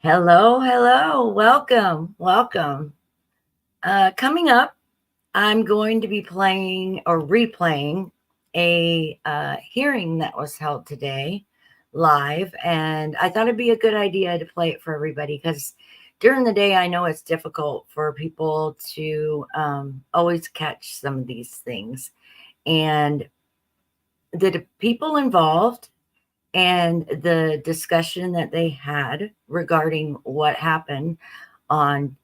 Hello, hello. Welcome, welcome. Coming up, I'm going to be playing or replaying a hearing that was held today live. And I thought it'd be a good idea to play it for everybody because during the day, I know it's difficult for people to always catch some of these things. And the people involved and the discussion that they had regarding what happened on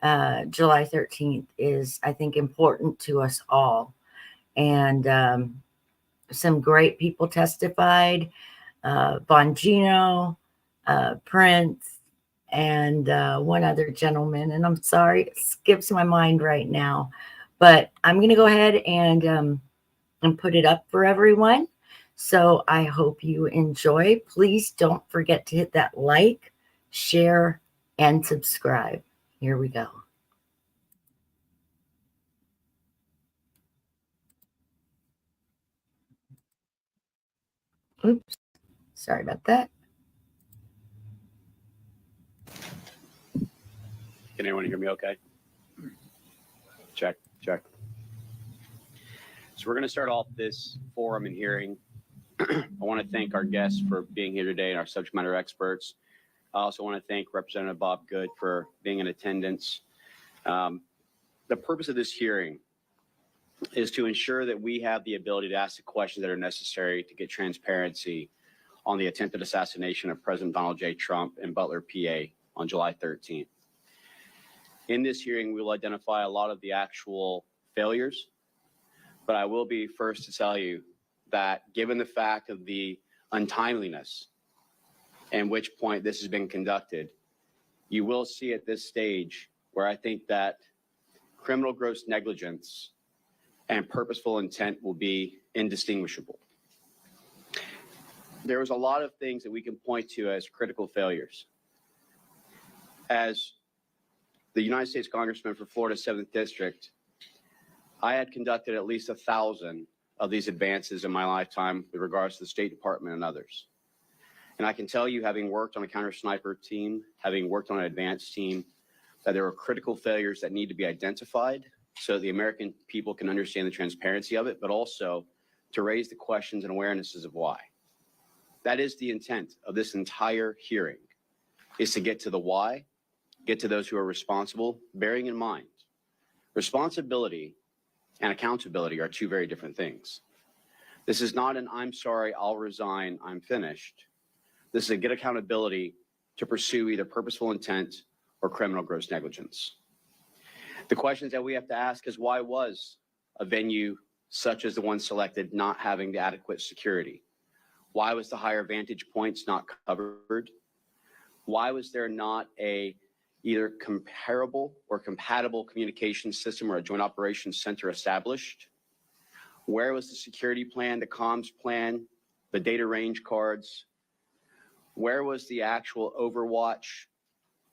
July 13th is, I think, important to us all. And some great people testified, Bongino, Prince, and one other gentleman. And I'm sorry, it skips my mind right now. But I'm going to go ahead and put it up for everyone. So I hope you enjoy. Please don't forget to hit that like, share, and subscribe. Here we go. Oops. Sorry about that. Can anyone hear me okay? Check, check. So we're going to start off this forum and hearing. I want to thank our guests for being here today and our subject matter experts. I also want to thank Representative Bob Good for being in attendance. The purpose of this hearing is to ensure that we have the ability to ask the questions that are necessary to get transparency on the attempted assassination of President Donald J. Trump in Butler, PA on July 13th. In this hearing, we will identify a lot of the actual failures, but I will be first to tell you that given the fact of the untimeliness and which point this has been conducted, you will see at this stage where I think that criminal gross negligence and purposeful intent will be indistinguishable. There was a lot of things that we can point to as critical failures. As the United States Congressman for Florida's 7th District, I had conducted at least 1,000 of these advances in my lifetime with regards to the State Department and others. And I can tell you, having worked on a counter-sniper team, having worked on an advance team, that there are critical failures that need to be identified so that the American people can understand the transparency of it, but also to raise the questions and awarenesses of why. That is the intent of this entire hearing, is to get to the why, get to those who are responsible, bearing in mind, responsibility and accountability are two very different things. This is not an I'm sorry, I'll resign, I'm finished. This is a get accountability to pursue either purposeful intent or criminal gross negligence. The questions that we have to ask is, why was a venue such as the one selected not having the adequate security? Why was the higher vantage points not covered? Why was there not a either comparable or compatible communication system or a joint operations center established? Where was the security plan, the comms plan, the data range cards? Where was the actual overwatch?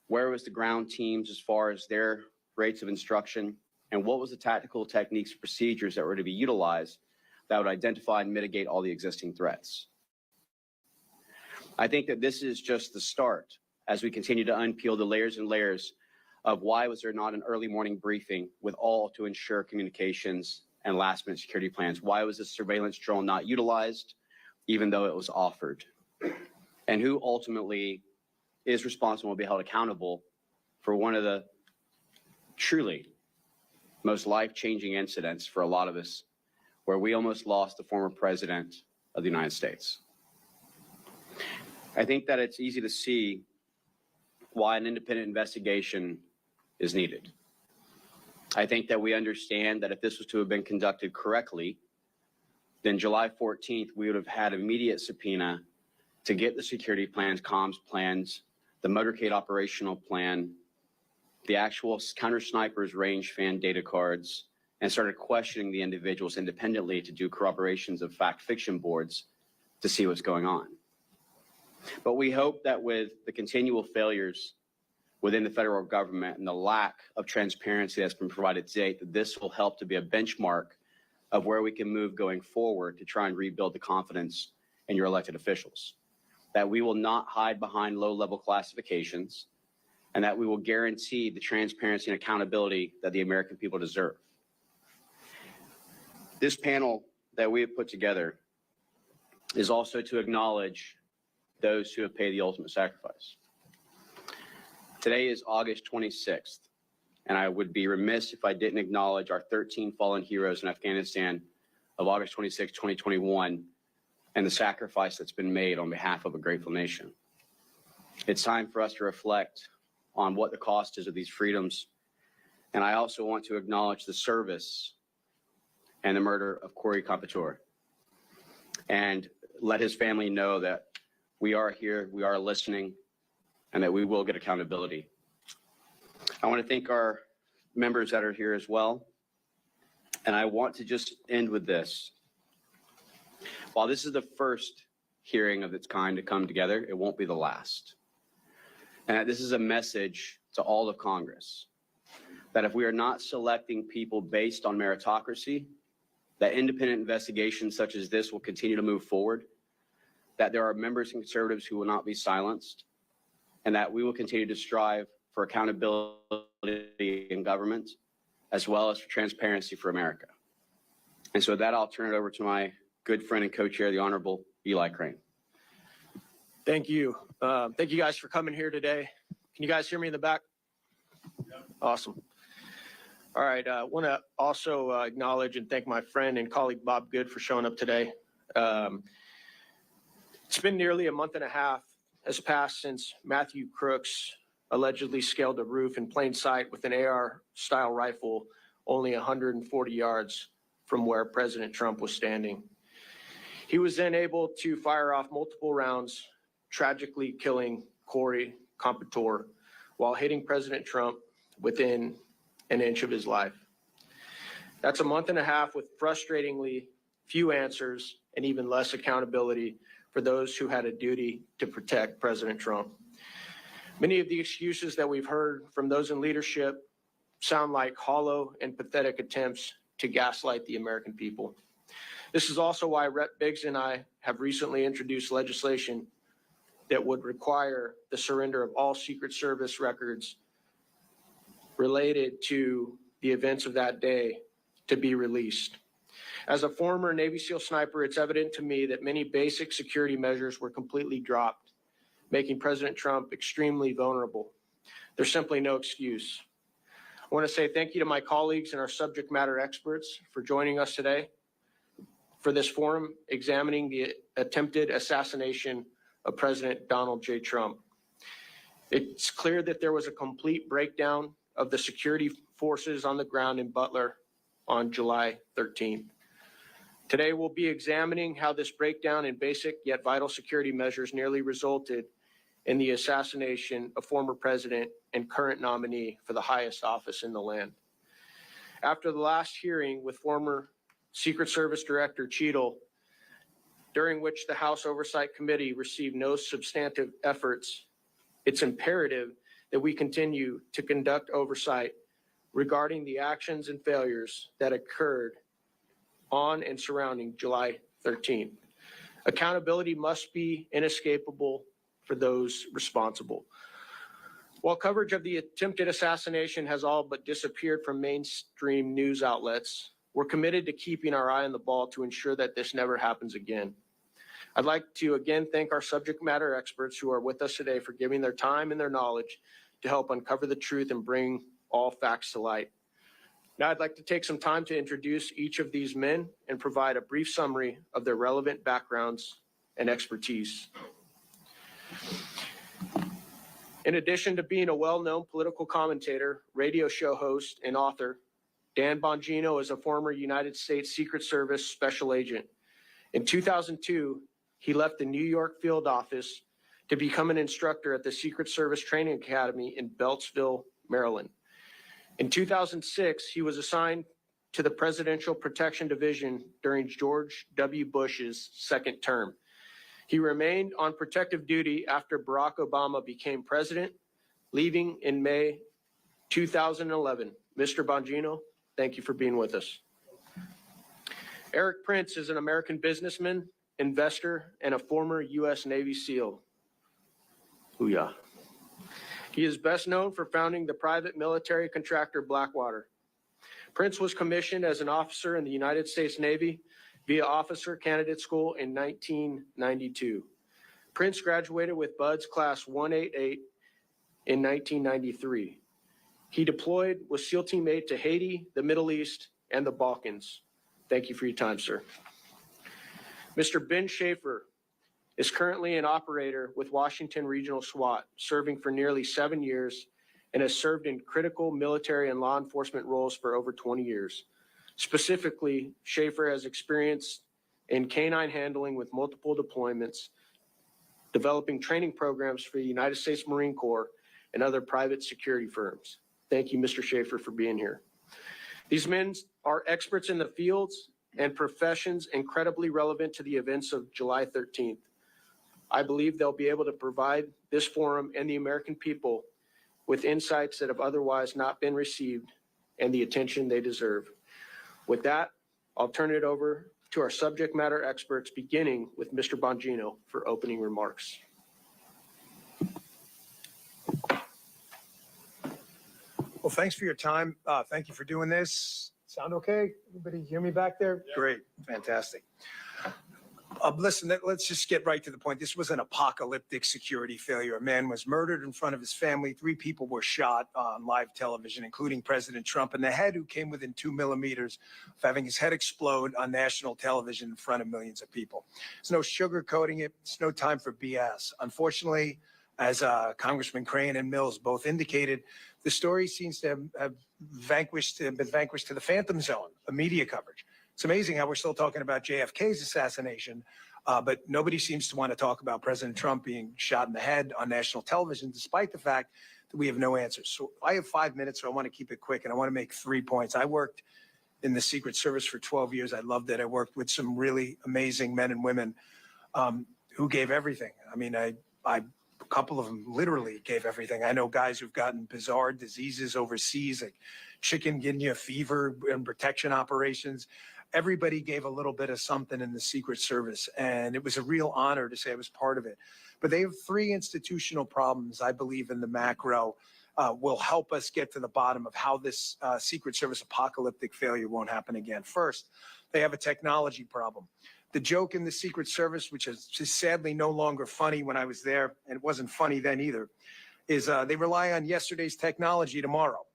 Where was the ground teams as far as their rates of instruction? And what was the tactical techniques, procedures that were to be utilized that would identify and mitigate all the existing threats? I think that this is just the start as we continue to unpeel the layers and layers of why was there not an early morning briefing with all to ensure communications and last minute security plans? Why was this surveillance drone not utilized, even though it was offered? And who ultimately is responsible to be held accountable for one of the truly most life-changing incidents for a lot of us, where we almost lost the former president of the United States? I think that it's easy to see why an independent investigation is needed. I think that we understand that if this was to have been conducted correctly, then July 14th, we would have had immediate subpoena to get the security plans, comms plans, the motorcade operational plan, the actual counter snipers range fan data cards, and started questioning the individuals independently to do corroborations of fact fiction boards to see what's going on. But we hope that with the continual failures within the federal government and the lack of transparency that's been provided to date, that this will help to be a benchmark of where we can move going forward to try and rebuild the confidence in your elected officials. That we will not hide behind low-level classifications, and that we will guarantee the transparency and accountability that the American people deserve. This panel that we have put together is also to acknowledge those who have paid the ultimate sacrifice. Today is August 26th, and I would be remiss if I didn't acknowledge our 13 fallen heroes in Afghanistan of August 26, 2021, and the sacrifice that's been made on behalf of a grateful nation. It's time for us to reflect on what the cost is of these freedoms, and I also want to acknowledge the service and the murder of Corey Compatore, and let his family know that we are here, we are listening, and that we will get accountability. I want to thank our members that are here as well. And I want to just end with this. While this is the first hearing of its kind to come together, it won't be the last. And this is a message to all of Congress that if we are not selecting people based on meritocracy, that independent investigations such as this will continue to move forward, that there are members and conservatives who will not be silenced, and that we will continue to strive for accountability in government, as well as for transparency for America. And so with that, I'll turn it over to my good friend and co-chair, the Honorable Eli Crane. Thank you. Thank you guys for coming here today. Can you guys hear me in the back? Yep. Awesome. All right. I want to also acknowledge and thank my friend and colleague, Bob Good, for showing up today. It's been nearly a month and a half has passed since Matthew Crooks allegedly scaled a roof in plain sight with an AR-style rifle only 140 yards from where President Trump was standing. He was then able to fire off multiple rounds, tragically killing Corey Compatore while hitting President Trump within an inch of his life. That's a month and a half with frustratingly few answers and even less accountability for those who had a duty to protect President Trump. Many of the excuses that we've heard from those in leadership sound like hollow and pathetic attempts to gaslight the American people. This is also why Rep. Biggs and I have recently introduced legislation that would require the surrender of all Secret Service records related to the events of that day to be released. As a former Navy SEAL sniper, it's evident to me that many basic security measures were completely dropped, making President Trump extremely vulnerable. There's simply no excuse. I want to say thank you to my colleagues and our subject matter experts for joining us today for this forum examining the attempted assassination of President Donald J. Trump. It's clear that there was a complete breakdown of the security forces on the ground in Butler on July 13th. Today, we'll be examining how this breakdown in basic yet vital security measures nearly resulted in the assassination of former president and current nominee for the highest office in the land. After the last hearing with former Secret Service Director Cheadle, during which the House Oversight Committee received no substantive efforts, it's imperative that we continue to conduct oversight regarding the actions and failures that occurred on and surrounding July 13th. Accountability must be inescapable for those responsible. While coverage of the attempted assassination has all but disappeared from mainstream news outlets, we're committed to keeping our eye on the ball to ensure that this never happens again. I'd like to again thank our subject matter experts who are with us today for giving their time and their knowledge to help uncover the truth and bring all facts to light. Now I'd like to take some time to introduce each of these men and provide a brief summary of their relevant backgrounds and expertise. In addition to being a well-known political commentator, radio show host, and author, Dan Bongino is a former United States Secret Service special agent. In 2002, he left the New York field office to become an instructor at the Secret Service Training Academy in Beltsville, Maryland. In 2006, he was assigned to the Presidential Protection Division during George W. Bush's second term. He remained on protective duty after Barack Obama became president, leaving in May 2011. Mr. Bongino, thank you for being with us. Eric Prince is an American businessman, investor, and a former U.S. Navy SEAL. Hoo-yah. He is best known for founding the private military contractor Blackwater. Prince was commissioned as an officer in the United States Navy via Officer Candidate School in 1992. Prince graduated with Buds Class 188 in 1993. He deployed with SEAL Team 8 to Haiti, the Middle East, and the Balkans. Thank you for your time, sir. Mr. Ben Shaffer is currently an operator with Washington Regional SWAT, serving for nearly 7 years, and has served in critical military and law enforcement roles for over 20 years. Specifically, Shaffer has experience in canine handling with multiple deployments, developing training programs for the United States Marine Corps and other private security firms. Thank you, Mr. Shaffer, for being here. These men are experts in the fields and professions incredibly relevant to the events of July 13th. I believe they'll be able to provide this forum and the American people with insights that have otherwise not been received and the attention they deserve. With that, I'll turn it over to our subject matter experts, beginning with Mr. Bongino for opening remarks. Well, thanks for your time. Thank you for doing this. Sound okay? Everybody hear me back there? Yeah. Great, fantastic. Listen, let's just get right to the point. This was an apocalyptic security failure. A man was murdered in front of his family. 3 people were shot on live television, including President Trump in the head, who came within 2 millimeters of having his head explode on national television in front of millions of people. There's no sugarcoating it. It's no time for BS. Unfortunately, as Congressman Crane and Mills both indicated, the story seems to have been vanquished to the phantom zone of media coverage. It's amazing how we're still talking about JFK's assassination, but nobody seems to want to talk about President Trump being shot in the head on national television, despite the fact that we have no answers. So I have 5 minutes, so I want to keep it quick, and I want to make 3 points. I worked in the Secret Service for 12 years. I loved it. I worked with some really amazing men and women who gave everything. I mean, a couple of them literally gave everything. I know guys who've gotten bizarre diseases overseas, like chikungunya fever and protection operations. Everybody gave a little bit of something in the Secret Service, and it was a real honor to say I was part of it. But they have 3 institutional problems, I believe, in the macro will help us get to the bottom of how this Secret Service apocalyptic failure won't happen again. First, they have a technology problem. The joke in the Secret Service, which is just sadly no longer funny when I was there, and it wasn't funny then either, is they rely on yesterday's technology tomorrow.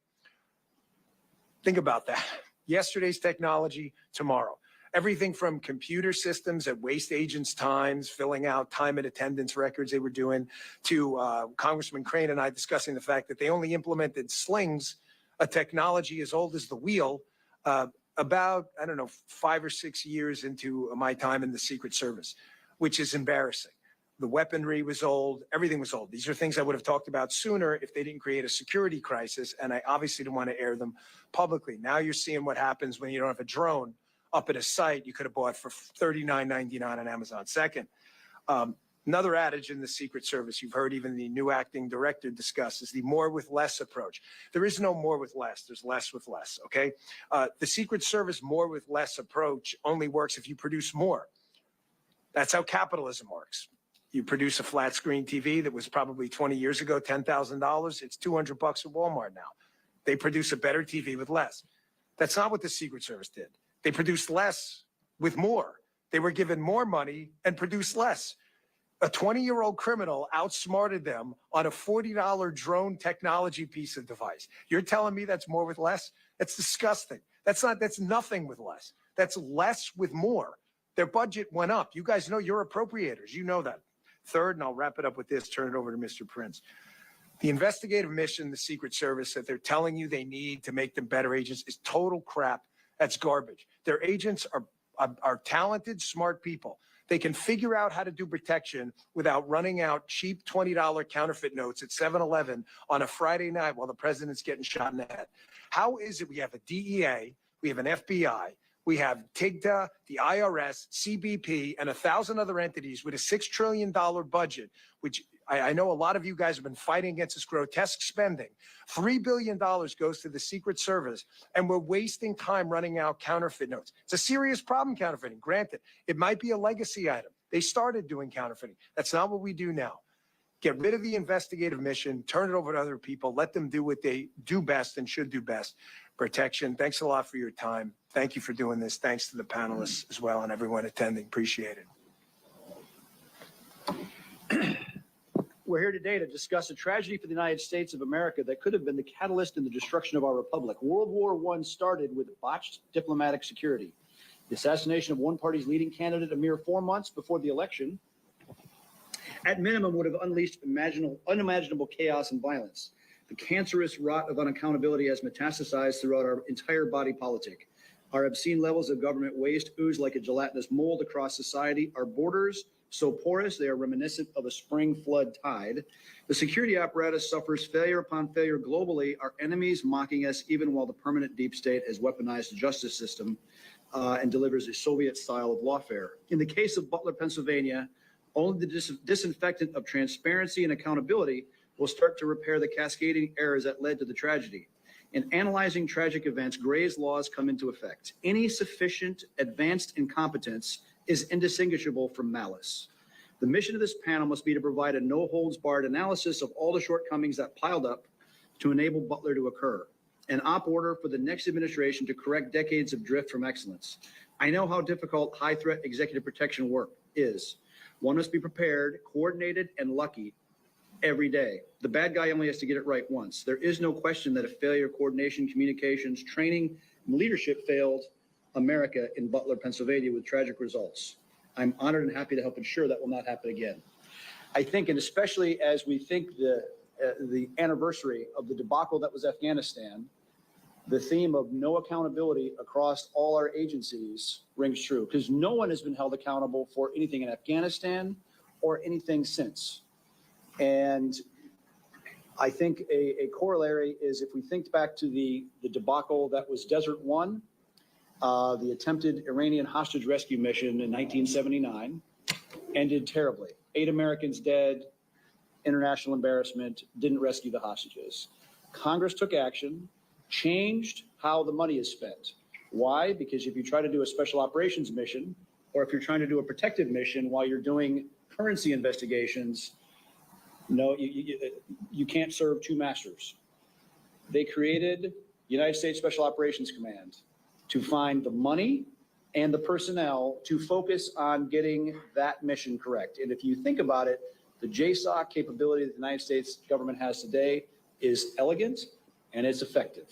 Think about that. Yesterday's technology tomorrow. Everything from computer systems that waste agents' times, filling out time and attendance records they were doing, to Congressman Crane and I discussing the fact that they only implemented slings, a technology as old as the wheel, about, I don't know, 5 or 6 years into my time in the Secret Service, which is embarrassing. The weaponry was old. Everything was old. These are things I would have talked about sooner if they didn't create a security crisis, and I obviously didn't want to air them publicly. Now you're seeing what happens when you don't have a drone up at a site you could have bought for $39.99 on Amazon. Second, another adage in the Secret Service, you've heard even the new acting director discuss, is the more with less approach. There is no more with less. There's less with less, okay? The Secret Service more with less approach only works if you produce more. That's how capitalism works. You produce a flat screen TV that was probably 20 years ago, $10,000. It's $200 at Walmart now. They produce a better TV with less. That's not what the Secret Service did. They produced less with more. They were given more money and produced less. A 20-year-old criminal outsmarted them on a $40 drone technology piece of device. You're telling me that's more with less? That's disgusting. That's nothing with less. That's less with more. Their budget went up. You guys know, you're appropriators. You know that. Third, and I'll wrap it up with this, turn it over to Mr. Prince. The investigative mission, the Secret Service, that they're telling you they need to make them better agents is total crap. That's garbage. Their agents are talented, smart people. They can figure out how to do protection without running out cheap $20 counterfeit notes at 7-Eleven on a Friday night while the president's getting shot in the head. How is it we have a DEA, we have an FBI, we have TIGTA, the IRS, CBP, and 1,000 other entities with a $6 trillion budget, which I know a lot of you guys have been fighting against this grotesque spending. $3 billion goes to the Secret Service, and we're wasting time running out counterfeit notes. It's a serious problem, counterfeiting. Granted, it might be a legacy item. They started doing counterfeiting. That's not what we do now. Get rid of the investigative mission, turn it over to other people, let them do what they do best and should do best. Protection. Thanks a lot for your time. Thank you for doing this. Thanks to the panelists as well and everyone attending. Appreciate it. We're here today to discuss a tragedy for the United States of America that could have been the catalyst in the destruction of our republic. World War I started with botched diplomatic security. The assassination of one party's leading candidate a mere 4 months before the election, at minimum, would have unleashed unimaginable chaos and violence. The cancerous rot of unaccountability has metastasized throughout our entire body politic. Our obscene levels of government waste ooze like a gelatinous mold across society. Our borders, so porous they are reminiscent of a spring flood tide. The security apparatus suffers failure upon failure globally. Our enemies mocking us even while the permanent deep state has weaponized the justice system and delivers a Soviet style of lawfare. In the case of Butler, Pennsylvania, only the disinfectant of transparency and accountability will start to repair the cascading errors that led to the tragedy. In analyzing tragic events, Gray's laws come into effect. Any sufficient advanced incompetence is indistinguishable from malice. The mission of this panel must be to provide a no-holds-barred analysis of all the shortcomings that piled up to enable Butler to occur. An op order for the next administration to correct decades of drift from excellence. I know how difficult high-threat executive protection work is. One must be prepared, coordinated, and lucky every day. The bad guy only has to get it right once. There is no question that a failure of coordination, communications, training, and leadership failed America in Butler, Pennsylvania with tragic results. I'm honored and happy to help ensure that will not happen again. I think, and especially as we think the anniversary of the debacle that was Afghanistan, the theme of no accountability across all our agencies rings true, because no one has been held accountable for anything in Afghanistan or anything since. And I think a corollary is if we think back to the debacle that was Desert One, the attempted Iranian hostage rescue mission in 1979 ended terribly. 8 Americans dead, international embarrassment, didn't rescue the hostages. Congress took action, changed how the money is spent. Why? Because if you try to do a special operations mission, or if you're trying to do a protective mission while you're doing currency investigations, no, you can't serve two masters. They created United States Special Operations Command to find the money and the personnel to focus on getting that mission correct. And if you think about it, the JSOC capability that the United States government has today is elegant and it's effective.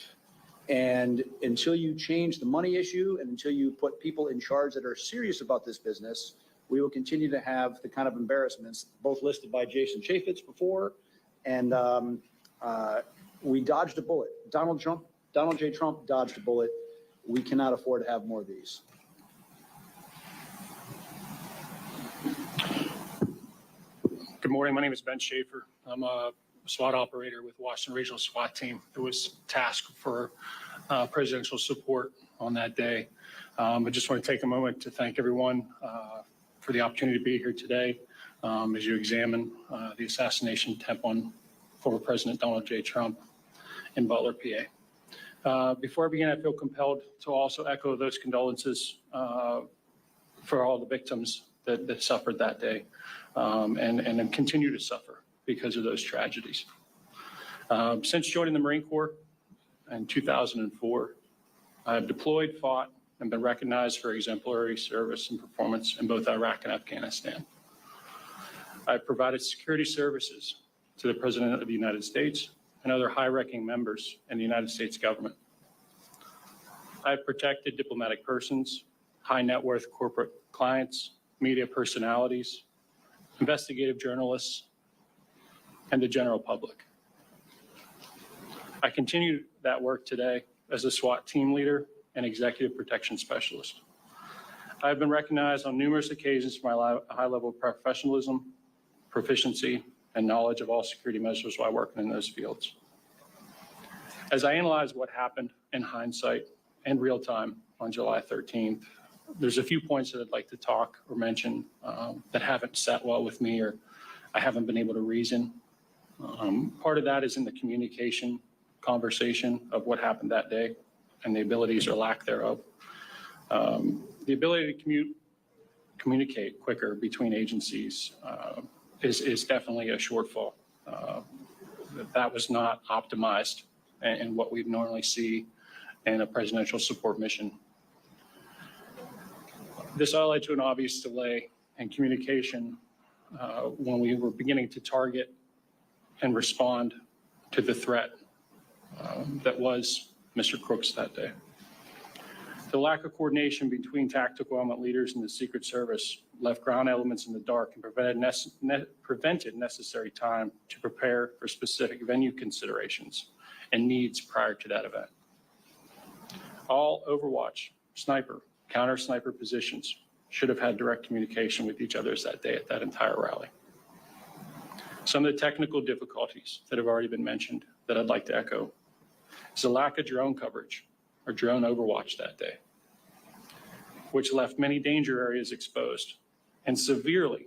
And until you change the money issue and until you put people in charge that are serious about this business, we will continue to have the kind of embarrassments both listed by Jason Chaffetz before, and we dodged a bullet. Donald J. Trump dodged a bullet. We cannot afford to have more of these. Good morning. My name is Ben Shaffer. I'm a SWAT operator with Washington Regional SWAT Team. It was tasked for presidential support on that day. I just want to take a moment to thank everyone for the opportunity to be here today as you examine the assassination attempt on former President Donald J. Trump in Butler, PA. Before I begin, I feel compelled to also echo those condolences for all the victims that suffered that day and continue to suffer because of those tragedies. Since joining the Marine Corps in 2004, I have deployed, fought, and been recognized for exemplary service and performance in both Iraq and Afghanistan. I've provided security services to the President of the United States and other high-ranking members in the United States government. I've protected diplomatic persons, high net worth corporate clients, media personalities, investigative journalists, and the general public. I continue that work today as a SWAT team leader and executive protection specialist. I've been recognized on numerous occasions for my high level of professionalism, proficiency, and knowledge of all security measures while working in those fields. As I analyze what happened in hindsight and real time on July 13th, there's a few points that I'd like to talk or mention that haven't sat well with me or I haven't been able to reason. Part of that is in the communication conversation of what happened that day and the abilities or lack thereof. The ability to communicate quicker between agencies is definitely a shortfall. That was not optimized in what we normally see in a presidential support mission. This all led to an obvious delay in communication when we were beginning to target and respond to the threat that was Mr. Crooks that day. The lack of coordination between tactical element leaders and the Secret Service left ground elements in the dark and prevented necessary time to prepare for specific venue considerations and needs prior to that event. All Overwatch, sniper, counter sniper positions should have had direct communication with each other that day at that entire rally. Some of the technical difficulties that have already been mentioned that I'd like to echo is the lack of drone coverage or drone overwatch that day, which left many danger areas exposed and severely,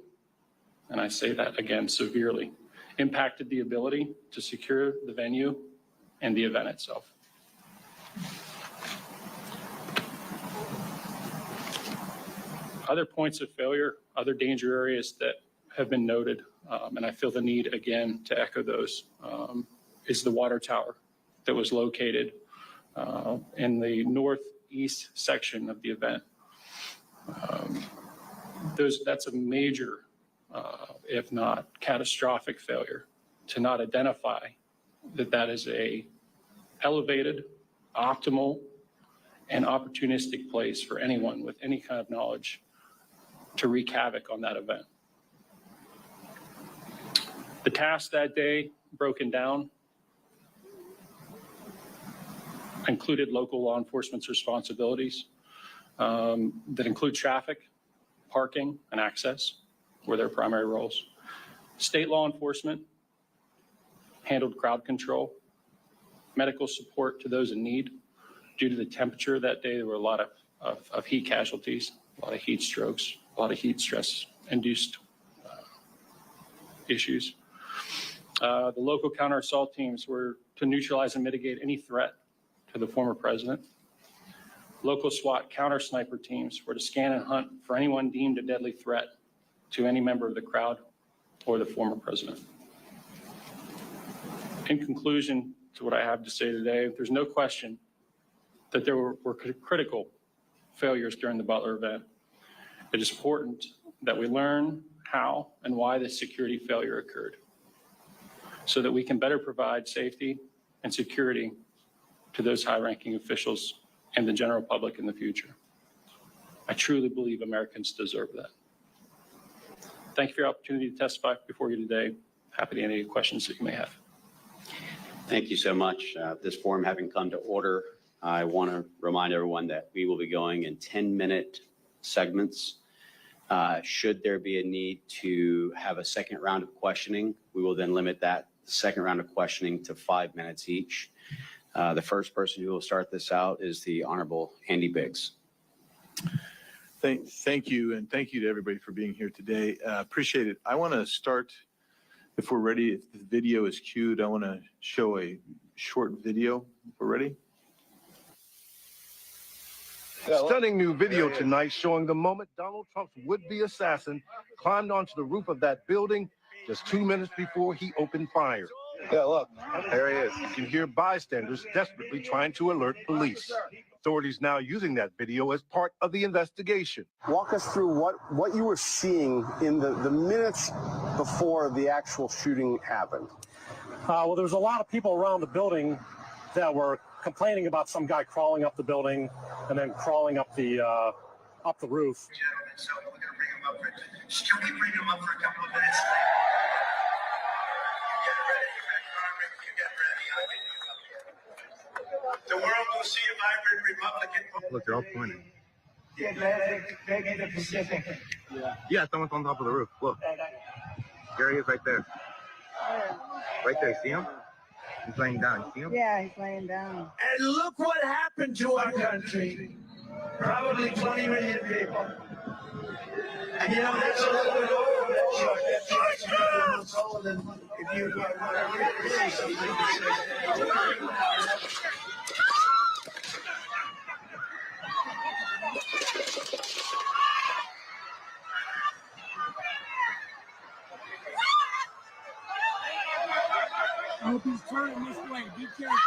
and I say that again, severely, impacted the ability to secure the venue and the event itself. Other points of failure, other danger areas that have been noted, and I feel the need again to echo those, is the water tower that was located in the northeast section of the event. That's a major, if not catastrophic failure to not identify that that is a elevated, optimal, and opportunistic place for anyone with any kind of knowledge to wreak havoc on that event. The task that day, broken down, included local law enforcement's responsibilities that include traffic, parking, and access were their primary roles. State law enforcement handled crowd control, medical support to those in need. Due to the temperature that day, there were a lot of heat casualties, a lot of heat strokes, a lot of heat stress induced issues. The local counter assault teams were to neutralize and mitigate any threat to the former president. Local SWAT counter sniper teams were to scan and hunt for anyone deemed a deadly threat to any member of the crowd or the former president. In conclusion to what I have to say today, there's no question that there were critical failures during the Butler event. It is important that we learn how and why this security failure occurred so that we can better provide safety and security to those high-ranking officials and the general public in the future. I truly believe Americans deserve that. Thank you for your opportunity to testify before you today. Happy to answer any questions that you may have. Thank you so much. This forum having come to order, I want to remind everyone that we will be going in 10-minute segments. Should there be a need to have a second round of questioning, we will then limit that second round of questioning to 5 minutes each. The first person who will start this out is the Honorable Andy Biggs. Thank you, and thank you to everybody for being here today. Appreciate it. I want to start, if we're ready, if the video is queued, I want to show a short video. If we're ready. Stunning new video tonight showing the moment Donald Trump's would-be assassin climbed onto the roof of that building just 2 minutes before he opened fire. Yeah, look, there he is. You can hear bystanders desperately trying to alert police. Authorities now using that video as part of the investigation. Walk us through what you were seeing in the minutes before the actual shooting happened. Well, there was a lot of people around the building that were complaining about some guy crawling up the building and then crawling up the roof. Gentlemen, so we're going to bring him up can we bring him up for a couple of minutes? Get ready, Carmen. You get ready. I'll get you up here. The world will see a vibrant Republican. Look, they're all pointing. The Atlantic, maybe the Pacific. Yeah, someone's on top of the roof. Look. There he is right there. Right there, see him? He's laying down. See him? Yeah, he's laying down. And look what happened to our country. Probably 20 million people. And you know, that's a little bit over that short. If you want to say something, hope he's turning this way. Be careful.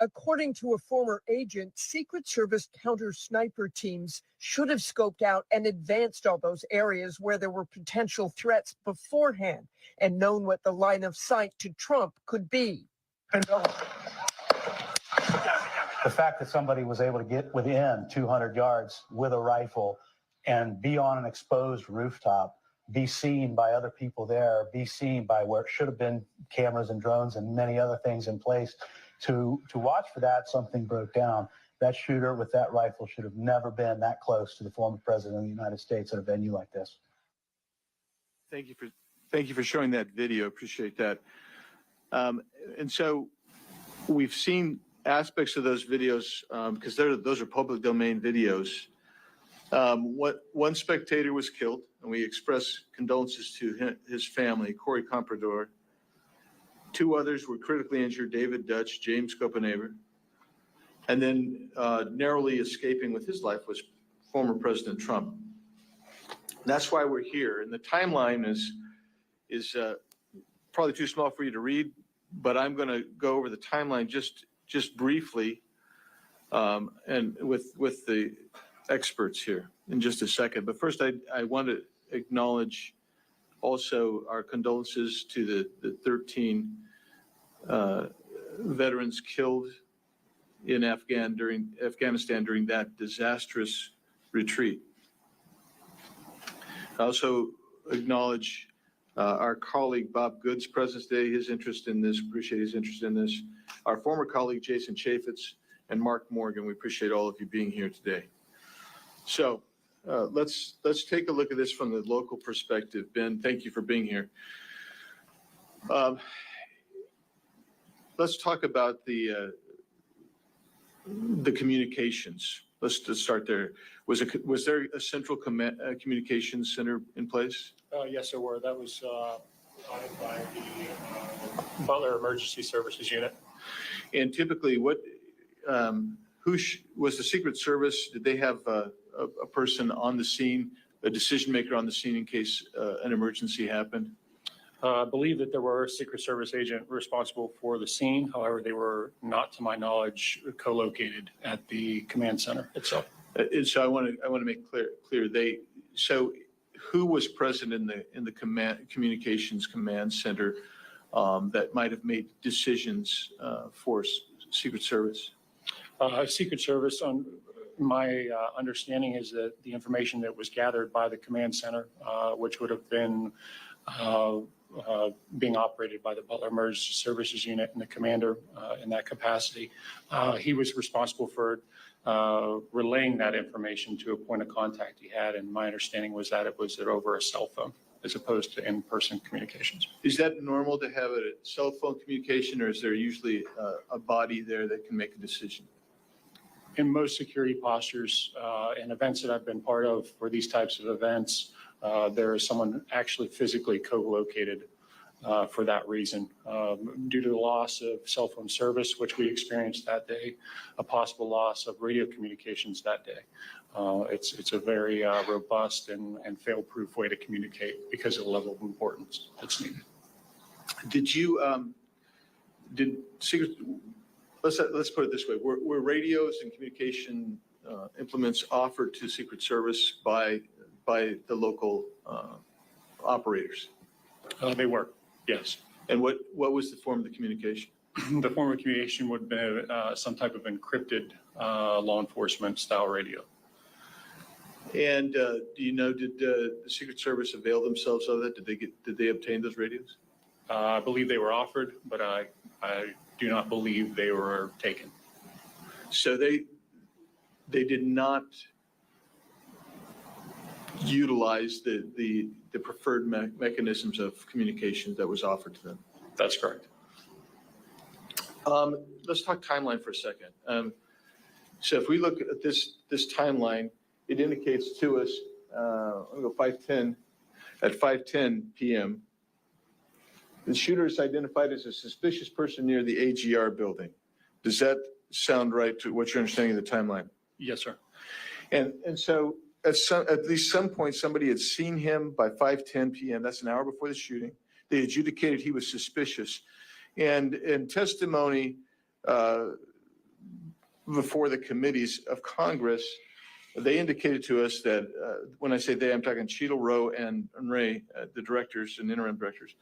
According to a former agent, Secret Service counter sniper teams should have scoped out and advanced all those areas where there were potential threats beforehand and known what the line of sight to Trump could be. The fact that somebody was able to get within 200 yards with a rifle and be on an exposed rooftop, be seen by other people there, be seen by where it should have been cameras and drones and many other things in place to watch for that, something broke down. That shooter with that rifle should have never been that close to the former president of the United States at a venue like this. Thank you for showing that video. Appreciate that. And so we've seen aspects of those videos because those are public domain videos. One spectator was killed, and we express condolences to his family, Corey Comprador. 2 others were critically injured, David Dutch, James Copenhaver. And then narrowly escaping with his life was former President Trump. And that's why we're here. And the timeline is probably too small for you to read, but I'm going to go over the timeline just briefly and with the experts here in just a second. But first, I want to acknowledge also our condolences to the 13 veterans killed in Afghanistan during that disastrous retreat. I also acknowledge our colleague Bob Good's presence today, his interest in this, appreciate his interest in this. Our former colleague Jason Chaffetz and Mark Morgan, we appreciate all of you being here today. So let's take a look at this from the local perspective. Ben, thank you for being here. Let's talk about the communications. Let's just start there. Was there a central communications center in place? Yes, there were. That was by the Butler Emergency Services Unit. And typically, was the Secret Service? Did they have a person on the scene, a decision maker on the scene in case an emergency happened? I believe that there were a Secret Service agent responsible for the scene. However, they were not, to my knowledge, co-located at the command center itself. And so I want to make clear. So who was present in the communications command center that might have made decisions for Secret Service? Secret Service, on my understanding, is that the information that was gathered by the command center, which would have been being operated by the Butler Emergency Services Unit and the commander in that capacity, he was responsible for relaying that information to a point of contact he had. And my understanding was that it was over a cell phone as opposed to in-person communications. Is that normal to have a cell phone communication, or is there usually a body there that can make a decision? In most security postures and events that I've been part of for these types of events, there is someone actually physically co-located for that reason. Due to the loss of cell phone service, which we experienced that day, a possible loss of radio communications that day. It's a very robust and fail-proof way to communicate because of the level of importance that's needed. Let's put it this way. Were radios and communication implements offered to Secret Service by the local operators? They were, yes. And what was the form of the communication? The form of communication would be some type of encrypted law enforcement style radio. And do you know, did the Secret Service avail themselves of that? Did they obtain those radios? I believe they were offered, but I do not believe they were taken. So they did not utilize the preferred mechanisms of communication that was offered to them. That's correct. Let's talk timeline for a second. So if we look at this timeline, it indicates to us, I'm going to go 5:10, at 5:10 p.m., the shooter is identified as a suspicious person near the AGR building. Does that sound right to what you're understanding of the timeline? Yes, sir. And so at least some point, somebody had seen him by 5:10 p.m. That's an hour before the shooting. They adjudicated he was suspicious. And in testimony before the committees of Congress, they indicated to us that, when I say they, I'm talking Cheadle, Rowe, and Ray, the directors and interim directors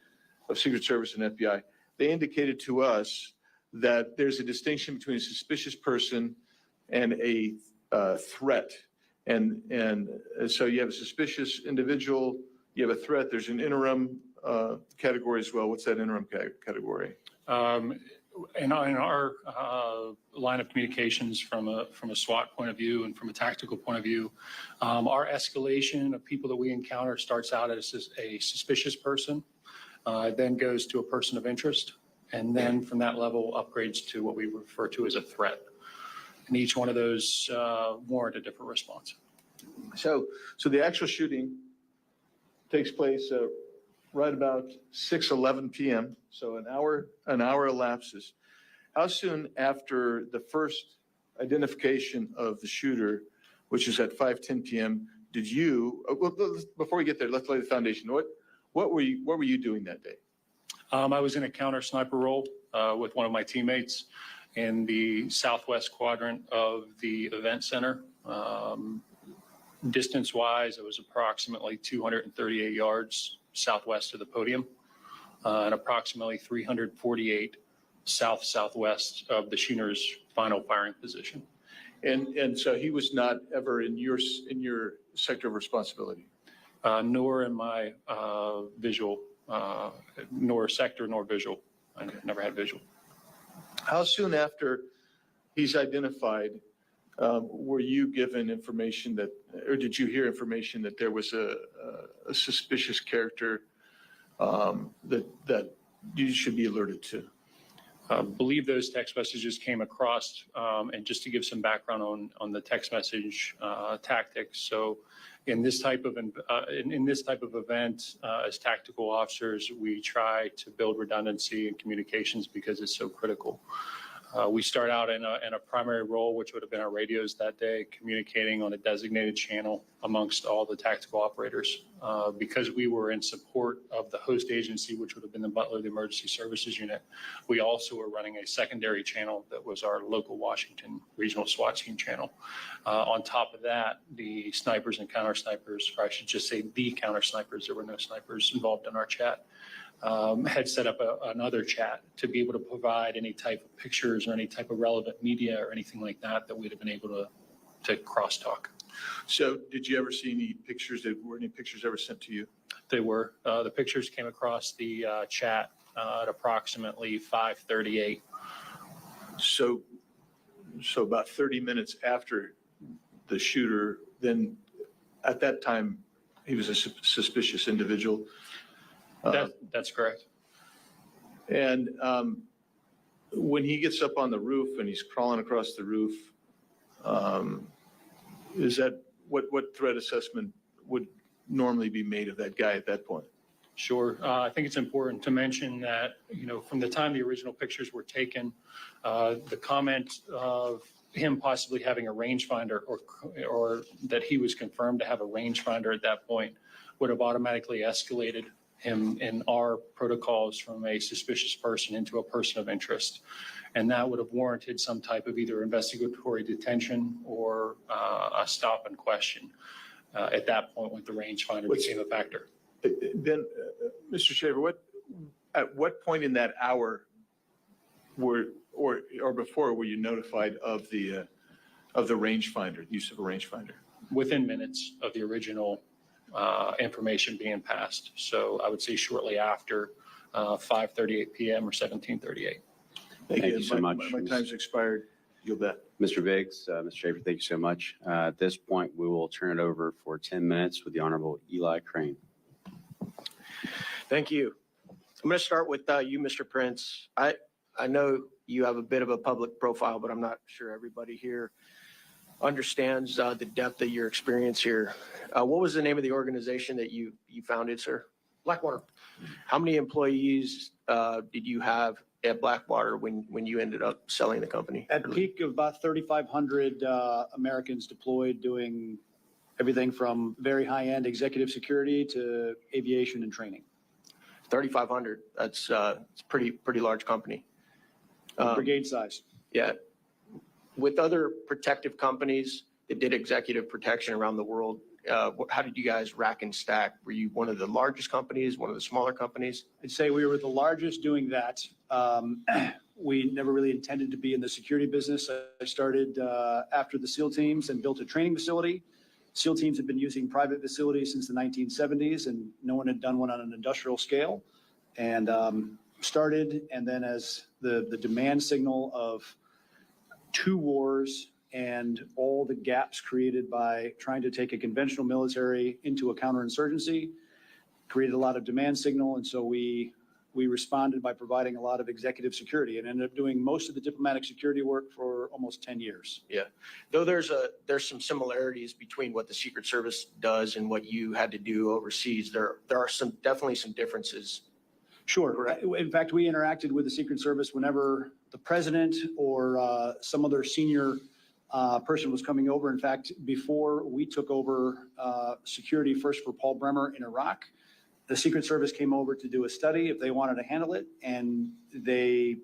of Secret Service and FBI. They indicated to us that there's a distinction between a suspicious person and a threat. And so you have a suspicious individual, you have a threat, there's an interim category as well. What's that interim category? In our line of communications from a SWAT point of view and from a tactical point of view, our escalation of people that we encounter starts out as a suspicious person, then goes to a person of interest, and then from that level upgrades to what we refer to as a threat. And each one of those warrant a different response. So the actual shooting takes place right about 6:11 p.m. So an hour elapses. How soon after the first identification of the shooter, which is at 5:10 p.m., did you? Before we get there, let's lay the foundation. What were you doing that day? I was in a counter sniper role with one of my teammates in the southwest quadrant of the event center. Distance-wise, it was approximately 238 yards southwest of the podium and approximately 348 southwest of the shooter's final firing position. And so he was not ever in your sector of responsibility? Nor in my visual, nor sector, nor visual. I never had visual. How soon after he's identified were you given information that, or did you hear information that there was a suspicious character that you should be alerted to? I believe those text messages came across, and just to give some background on the text message tactics. So in this type of event, as tactical officers, we try to build redundancy in communications because it's so critical. We start out in a primary role, which would have been our radios that day, communicating on a designated channel amongst all the tactical operators. Because we were in support of the host agency, which would have been the Butler, the Emergency Services Unit, we also were running a secondary channel that was our local Washington Regional SWAT team channel. On top of that, the snipers and counter snipers, or I should just say the counter snipers, there were no snipers involved in our chat, had set up another chat to be able to provide any type of pictures or any type of relevant media or anything like that we'd have been able to crosstalk. So did you ever see any pictures? Were any pictures ever sent to you? They were. The pictures came across the chat at approximately 5:38. So about 30 minutes after the shooter, then at that time, he was a suspicious individual. That's correct. And when he gets up on the roof and he's crawling across the roof, is that what threat assessment would normally be made of that guy at that point? Sure. I think it's important to mention that, from the time the original pictures were taken, the comment of him possibly having a rangefinder or that he was confirmed to have a rangefinder at that point would have automatically escalated him in our protocols from a suspicious person into a person of interest. And that would have warranted some type of either investigatory detention or a stop and question at that point when the rangefinder became a factor. Then, Mr. Shaffer, at what point in that hour or before were you notified of the rangefinder, use of a rangefinder? Within minutes of the original information being passed. So I would say shortly after 5:38 p.m. or 17:38. Thank you so much. My time's expired. You'll bet. Mr. Biggs, Mr. Shaffer, thank you so much. At this point, we will turn it over for 10 minutes with the Honorable Eli Crane. Thank you. I'm going to start with you, Mr. Prince. I know you have a bit of a public profile, but I'm not sure everybody here understands the depth of your experience here. What was the name of the organization that you founded, sir? Blackwater. How many employees did you have at Blackwater when you ended up selling the company? At peak of about 3,500 Americans deployed doing everything from very high-end executive security to aviation and training. 3,500. That's it's pretty large company. Brigade size. Yeah. With other protective companies that did executive protection around the world, how did you guys rack and stack? Were you one of the largest companies, one of the smaller companies? I'd say we were the largest doing that. We never really intended to be in the security business. I started after the SEAL teams and built a training facility. SEAL teams had been using private facilities since the 1970s, and no one had done one on an industrial scale. And started, and then as the demand signal of 2 wars and all the gaps created by trying to take a conventional military into a counterinsurgency created a lot of demand signal. And so we responded by providing a lot of executive security and ended up doing most of the diplomatic security work for almost 10 years. Yeah. Though there's some similarities between what the Secret Service does and what you had to do overseas, there are definitely some differences. Sure. In fact, we interacted with the Secret Service whenever the president or some other senior person was coming over. In fact, before we took over security first for Paul Bremer in Iraq, the Secret Service came over to do a study if they wanted to handle it, and they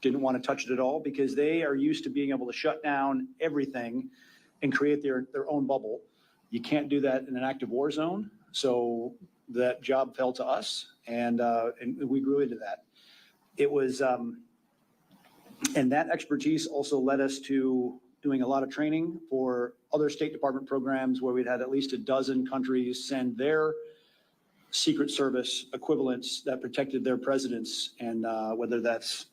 didn't want to touch it at all because they are used to being able to shut down everything and create their own bubble. You can't do that in an active war zone. So that job fell to us, and we grew into that. It was, and that expertise also led us to doing a lot of training for other State Department programs where we'd had at least a dozen countries send their Secret Service equivalents that protected their presidents, and whether that's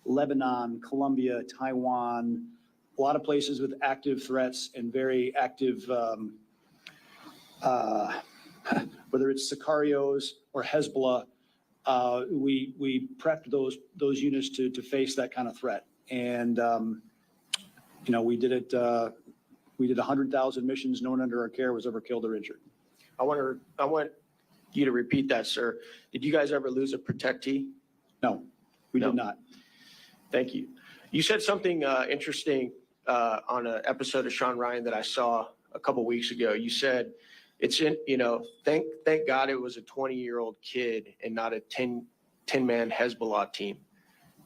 Lebanon, Colombia, Taiwan, a lot of places with active threats and very active, whether it's Sicarios or Hezbollah, we prepped those units to face that kind of threat. And we did it. We did 100,000 missions. No one under our care was ever killed or injured. I want you to repeat that, sir. Did you guys ever lose a protectee? No, we did not. Thank you. You said something interesting on an episode of Sean Ryan that I saw a couple weeks ago. You said it's in, thank God it was a 20-year-old kid and not a 10-man Hezbollah team.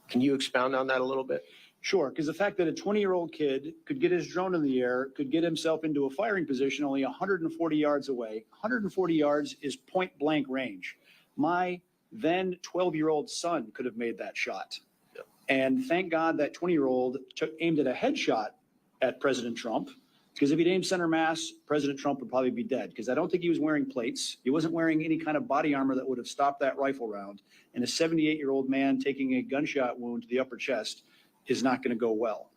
Can you expound on that a little bit? Sure, because the fact that a 20-year-old kid could get his drone in the air, could get himself into a firing position only 140 yards away. 140 yards is point blank range. My then 12-year-old son could have made that shot. Yep. And thank God that 20-year-old aimed at a headshot at President Trump, because if he'd aimed center mass, President Trump would probably be dead, because I don't think he was wearing plates. He wasn't wearing any kind of body armor that would have stopped that rifle round. And a 78-year-old man taking a gunshot wound to the upper chest is not going to go well.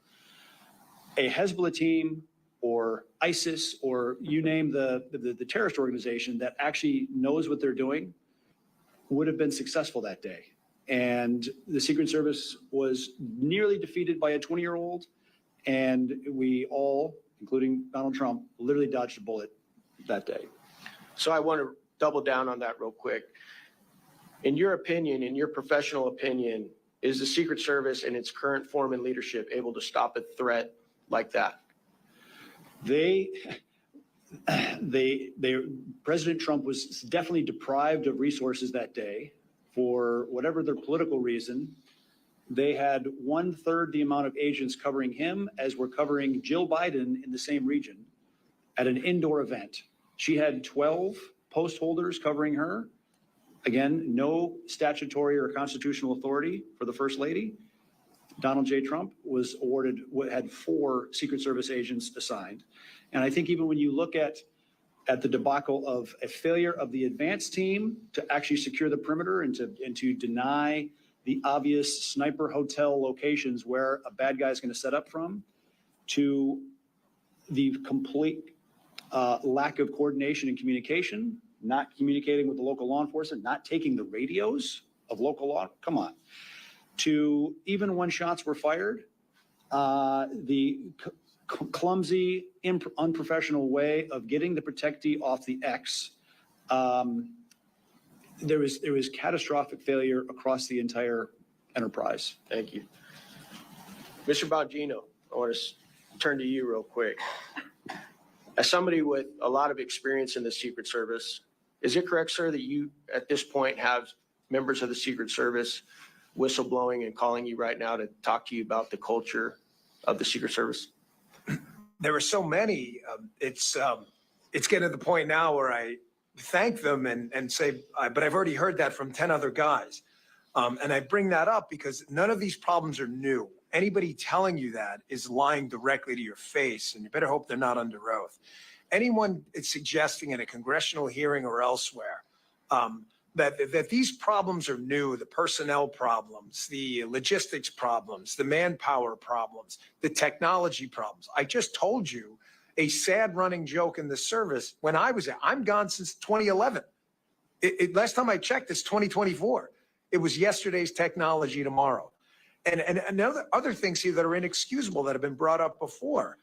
A Hezbollah team or ISIS or you name the terrorist organization that actually knows what they're doing would have been successful that day. And the Secret Service was nearly defeated by a 20-year-old, and we all, including Donald Trump, literally dodged a bullet that day. So I want to double down on that real quick. In your opinion, in your professional opinion, is the Secret Service in its current form and leadership able to stop a threat like that? President Trump was definitely deprived of resources that day for whatever their political reason. They had 1/3 the amount of agents covering him as were covering Jill Biden in the same region at an indoor event. She had 12 post holders covering her. Again, no statutory or constitutional authority for the First Lady. Donald J. Trump was awarded, had 4 Secret Service agents assigned. And I think even when you look at the debacle of a failure of the advance team to actually secure the perimeter and to deny the obvious sniper hotel locations where a bad guy is going to set up from, to the complete lack of coordination and communication, not communicating with the local law enforcement, not taking the radios of local law, come on, to even when shots were fired, the clumsy, unprofessional way of getting the protectee off the X. There was catastrophic failure across the entire enterprise. Thank you. Mr. Bongino, I want to turn to you real quick. As somebody with a lot of experience in the Secret Service, is it correct, sir, that you at this point have members of the Secret Service whistleblowing and calling you right now to talk to you about the culture of the Secret Service? There are so many. It's getting to the point now where I thank them and say, but I've already heard that from 10 other guys. And I bring that up because none of these problems are new. Anybody telling you that is lying directly to your face, and you better hope they're not under oath. Anyone is suggesting in a congressional hearing or elsewhere that these problems are new, the personnel problems, the logistics problems, the manpower problems, the technology problems. I just told you a sad running joke in the service when I'm gone since 2011. Last time I checked, it's 2024. It was yesterday's technology tomorrow. And other things here that are inexcusable that have been brought up before,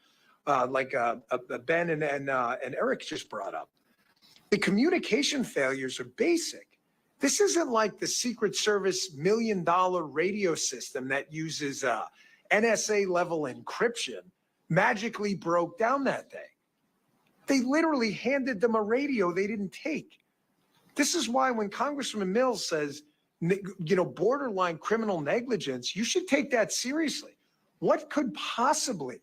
like Ben and Eric just brought up. The communication failures are basic. This isn't like the Secret Service $1 million radio system that uses NSA level encryption magically broke down that day. They literally handed them a radio they didn't take. This is why when Congressman Mills says, borderline criminal negligence, you should take that seriously. What could possibly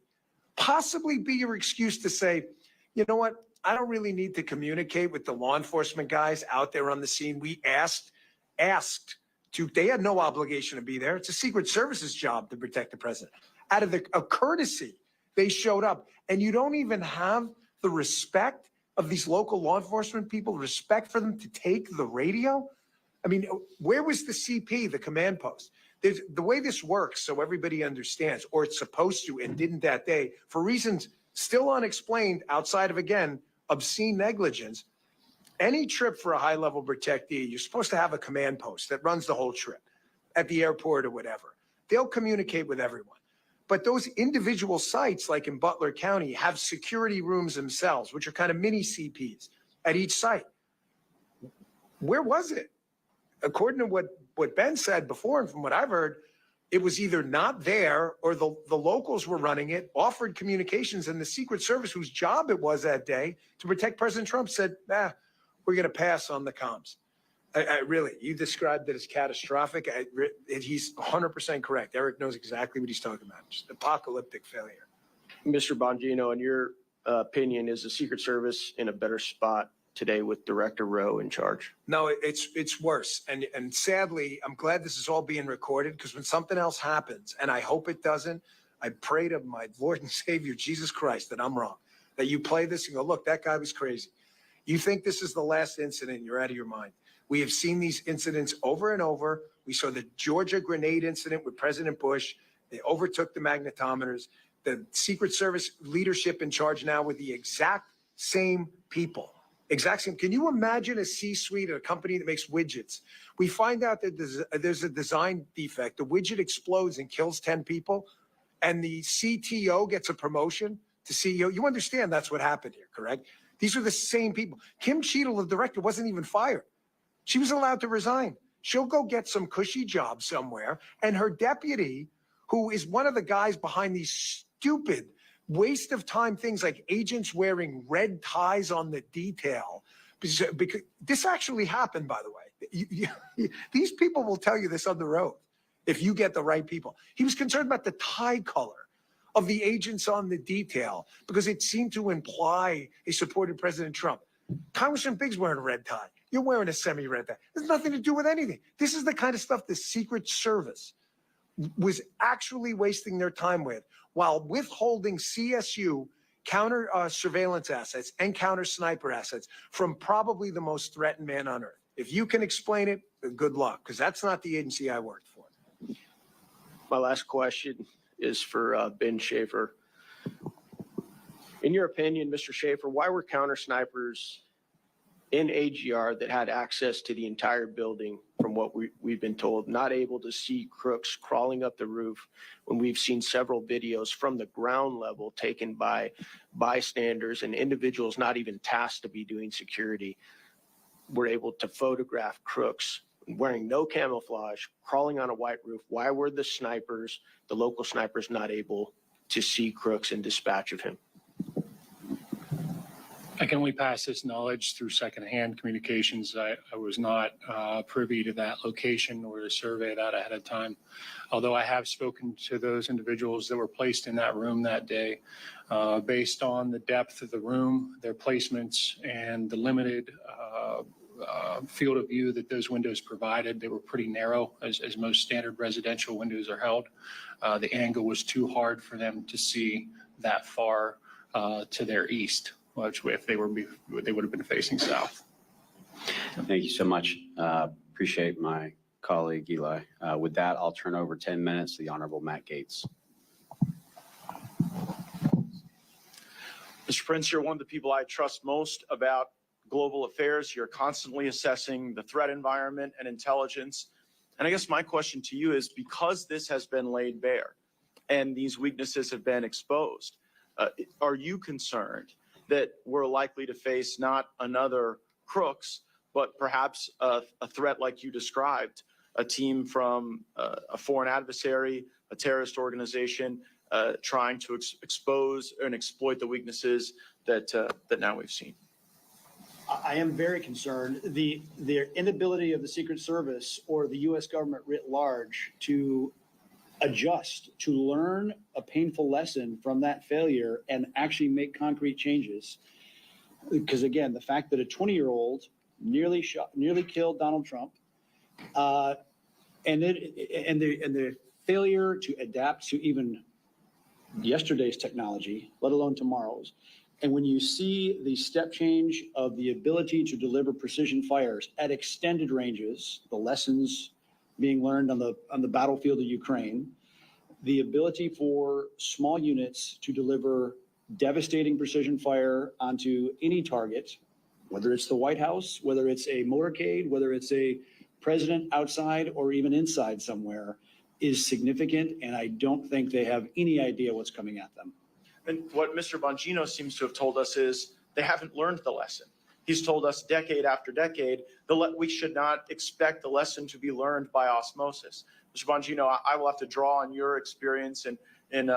be your excuse to say, you know what? I don't really need to communicate with the law enforcement guys out there on the scene. We asked to, they had no obligation to be there. It's a Secret Service's job to protect the president. Out of a courtesy, they showed up. And you don't even have the respect of these local law enforcement people, respect for them to take the radio. I mean, where was the CP, the command post? The way this works, so everybody understands, or it's supposed to and didn't that day, for reasons still unexplained outside of, again, obscene negligence. Any trip for a high-level protectee, you're supposed to have a command post that runs the whole trip at the airport or whatever. They'll communicate with everyone. But those individual sites, like in Butler County, have security rooms themselves, which are kind of mini CPs at each site. Where was it? According to what Ben said before, and from what I've heard, it was either not there or the locals were running it, offered communications, and the Secret Service, whose job it was that day to protect President Trump, said, we're going to pass on the comms. Really, you described it as catastrophic. He's 100% correct. Eric knows exactly what he's talking about. Just apocalyptic failure. Mr. Bongino, in your opinion, is the Secret Service in a better spot today with Director Rowe in charge? No, it's worse. And sadly, I'm glad this is all being recorded, because when something else happens, and I hope it doesn't, I pray to my Lord and Savior, Jesus Christ, that I'm wrong, that you play this and go, look, that guy was crazy. You think this is the last incident, you're out of your mind. We have seen these incidents over and over. We saw the Georgia grenade incident with President Bush. They overtook the magnetometers. The Secret Service leadership in charge now with the exact same people. Exact same. Can you imagine a C-suite at a company that makes widgets? We find out that there's a design defect. The widget explodes and kills 10 people, and the CTO gets a promotion to CEO. You understand that's what happened here, correct? These are the same people. Kim Cheadle, the director, wasn't even fired. She was allowed to resign. She'll go get some cushy job somewhere, and her deputy, who is one of the guys behind these stupid waste of time things like agents wearing red ties on the detail, because this actually happened, by the way. These people will tell you this on the road if you get the right people. He was concerned about the tie color of the agents on the detail because it seemed to imply he supported President Trump. Congressman Biggs wearing a red tie. You're wearing a semi-red tie. There's nothing to do with anything. This is the kind of stuff the Secret Service was actually wasting their time with while withholding CSU counter surveillance assets and counter sniper assets from probably the most threatened man on earth. If you can explain it, good luck, because that's not the agency I worked for. My last question is for Ben Shaffer. In your opinion, Mr. Shaffer, why were counter snipers in AGR that had access to the entire building, from what we've been told, not able to see crooks crawling up the roof when we've seen several videos from the ground level taken by bystanders and individuals not even tasked to be doing security were able to photograph crooks wearing no camouflage, crawling on a white roof? Why were the snipers, the local snipers, not able to see crooks and dispatch of him? I can only pass this knowledge through secondhand communications. I was not privy to that location or to survey that ahead of time. Although I have spoken to those individuals that were placed in that room that day, based on the depth of the room, their placements, and the limited field of view that those windows provided. They were pretty narrow, as most standard residential windows are held. The angle was too hard for them to see that far to their east, which if they would have been facing south. Thank you so much. Appreciate my colleague Eli. With that, I'll turn over 10 minutes to the Honorable Matt Gaetz. Mr. Prince, you're one of the people I trust most about global affairs. You're constantly assessing the threat environment and intelligence. And I guess my question to you is, because this has been laid bare and these weaknesses have been exposed, are you concerned that we're likely to face not another Crooks, but perhaps a threat like you described, a team from a foreign adversary, a terrorist organization, trying to expose and exploit the weaknesses that now we've seen? I am very concerned. The inability of the Secret Service or the U.S. government writ large to adjust, to learn a painful lesson from that failure and actually make concrete changes. Because again, the fact that a 20-year-old nearly killed Donald Trump, and the failure to adapt to even yesterday's technology, let alone tomorrow's. And when you see the step change of the ability to deliver precision fires at extended ranges, the lessons being learned on the battlefield of Ukraine, the ability for small units to deliver devastating precision fire onto any target, whether it's the White House, whether it's a motorcade, whether it's a president outside or even inside somewhere, is significant. And I don't think they have any idea what's coming at them. And what Mr. Bongino seems to have told us is they haven't learned the lesson. He's told us decade after decade that we should not expect the lesson to be learned by osmosis. Mr. Bongino, I will have to draw on your experience in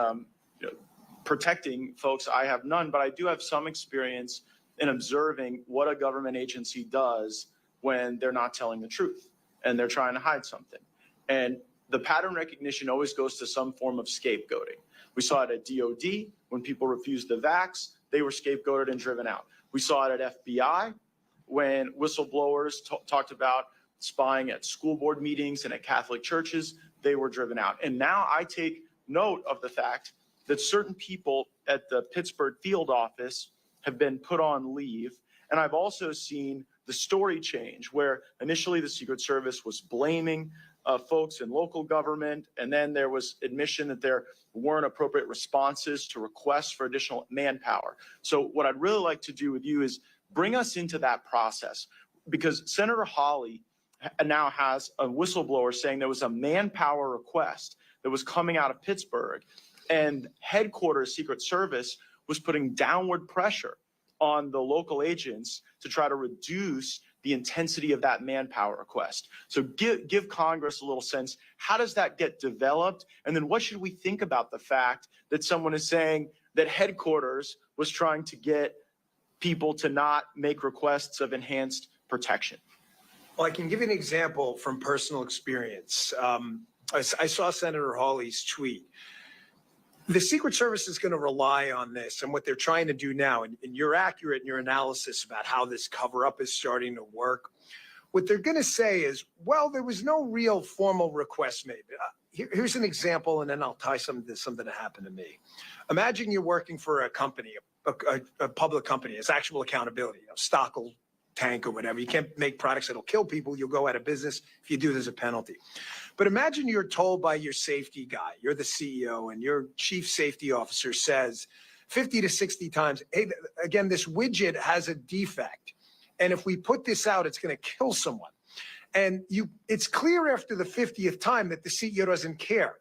protecting folks. I have none, but I do have some experience in observing what a government agency does when they're not telling the truth and they're trying to hide something. And the pattern recognition always goes to some form of scapegoating. We saw it at DOD when people refused the vax, they were scapegoated and driven out. We saw it at FBI when whistleblowers talked about spying at school board meetings and at Catholic churches, they were driven out. And now I take note of the fact that certain people at the Pittsburgh field office have been put on leave. And I've also seen the story change where initially the Secret Service was blaming folks in local government, and then there was admission that there weren't appropriate responses to requests for additional manpower. So what I'd really like to do with you is bring us into that process, because Senator Hawley now has a whistleblower saying there was a manpower request that was coming out of Pittsburgh, and headquarters Secret Service was putting downward pressure on the local agents to try to reduce the intensity of that manpower request. So give Congress a little sense. How does that get developed? And then what should we think about the fact that someone is saying that headquarters was trying to get people to not make requests of enhanced protection? Well, I can give you an example from personal experience. I saw Senator Hawley's tweet. The Secret Service is going to rely on this and what they're trying to do now. And you're accurate in your analysis about how this cover-up is starting to work. What they're going to say is, well, there was no real formal request made. Here's an example, and then I'll tie something to something that happened to me. Imagine you're working for a company, a public company. It's actual accountability, stock will tank or whatever. You can't make products that'll kill people. You'll go out of business. If you do, there's a penalty. But imagine you're told by your safety guy, you're the CEO, and your chief safety officer says 50 to 60 times, hey, again, this widget has a defect. And if we put this out, it's going to kill someone. And it's clear after the 50th time that the CEO doesn't care.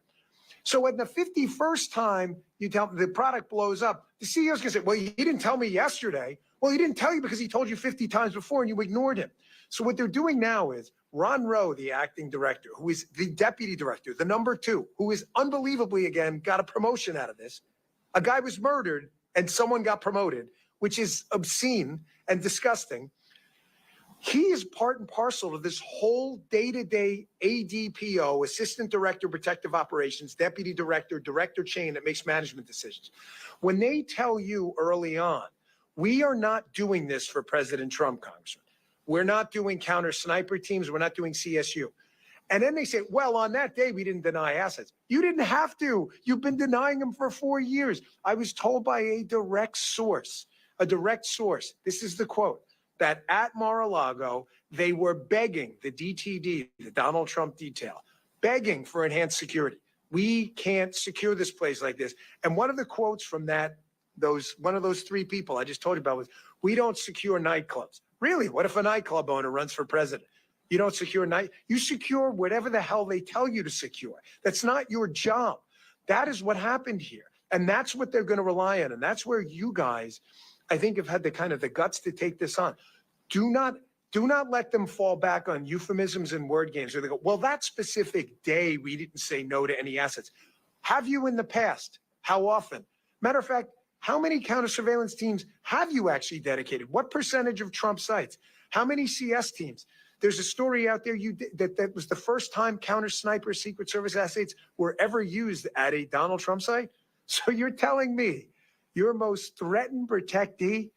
So at the 51st time, you tell the product blows up, the CEO's going to say, well, he didn't tell me yesterday. Well, he didn't tell you because he told you 50 times before and you ignored him. So what they're doing now is Ron Rowe, the acting director, who is the deputy director, the number 2, who is unbelievably, again, got a promotion out of this. A guy was murdered and someone got promoted. which is obscene and disgusting. He is part and parcel of this whole day-to-day ADPO, Assistant Director, Protective Operations, Deputy Director, Director chain that makes management decisions. When they tell you early on, we are not doing this for President Trump, Congressman. We're not doing counter sniper teams. We're not doing CSU. And then they say, well, on that day, we didn't deny assets. You didn't have to. You've been denying them for 4 years. I was told by a direct source, this is the quote, that at Mar-a-Lago, they were begging the DTD, the Donald Trump detail, begging for enhanced security. We can't secure this place like this. And one of the quotes from one of those three people I just told you about was, we don't secure nightclubs. Really? What if a nightclub owner runs for president? You don't secure you secure whatever the hell they tell you to secure. That's not your job. That is what happened here. And that's what they're going to rely on. And that's where you guys, I think, have had the guts to take this on. Do not let them fall back on euphemisms and word games where they go, well, that specific day we didn't say no to any assets. Have you in the past? How often? Matter of fact, how many counter surveillance teams have you actually dedicated? What percentage of Trump sites? How many CS teams? There's a story out there that was the first time counter sniper Secret Service assets were ever used at a Donald Trump site. So you're telling me your most threatened protectee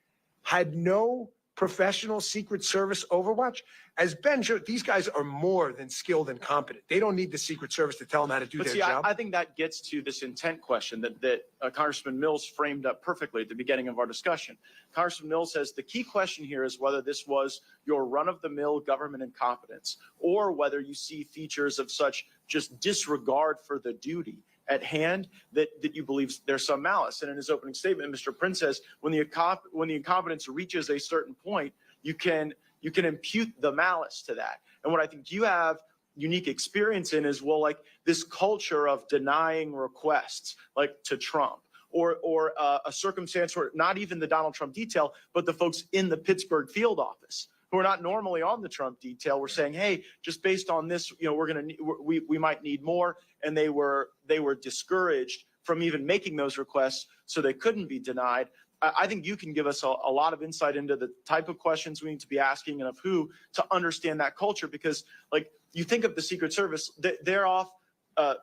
had no professional Secret Service overwatch? As Ben showed, these guys are more than skilled and competent. They don't need the Secret Service to tell them how to do their job. I think that gets to this intent question that Congressman Mills framed up perfectly at the beginning of our discussion. Congressman Mills says the key question here is whether this was your run-of-the-mill government incompetence or whether you see features of such just disregard for the duty at hand that you believe there's some malice. And in his opening statement, Mr. Prince says when the incompetence reaches a certain point, you can impute the malice to that. And what I think you have unique experience in is, well, like this culture of denying requests, like to Trump, or a circumstance where not even the Donald Trump detail, but the folks in the Pittsburgh field office who are not normally on the Trump detail were saying, hey, just based on this, we might need more. And they were discouraged from even making those requests, so they couldn't be denied. I think you can give us a lot of insight into the type of questions we need to be asking and of who to understand that culture, because like you think of the Secret Service, they're off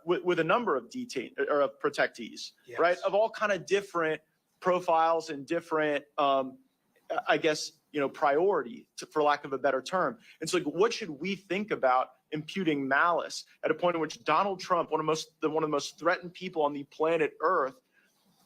with a number of protectees, yes, right? Of all kind of different profiles and different, I guess, priority, for lack of a better term. And so like, what should we think about imputing malice at a point in which Donald Trump, one of the most threatened people on the planet Earth,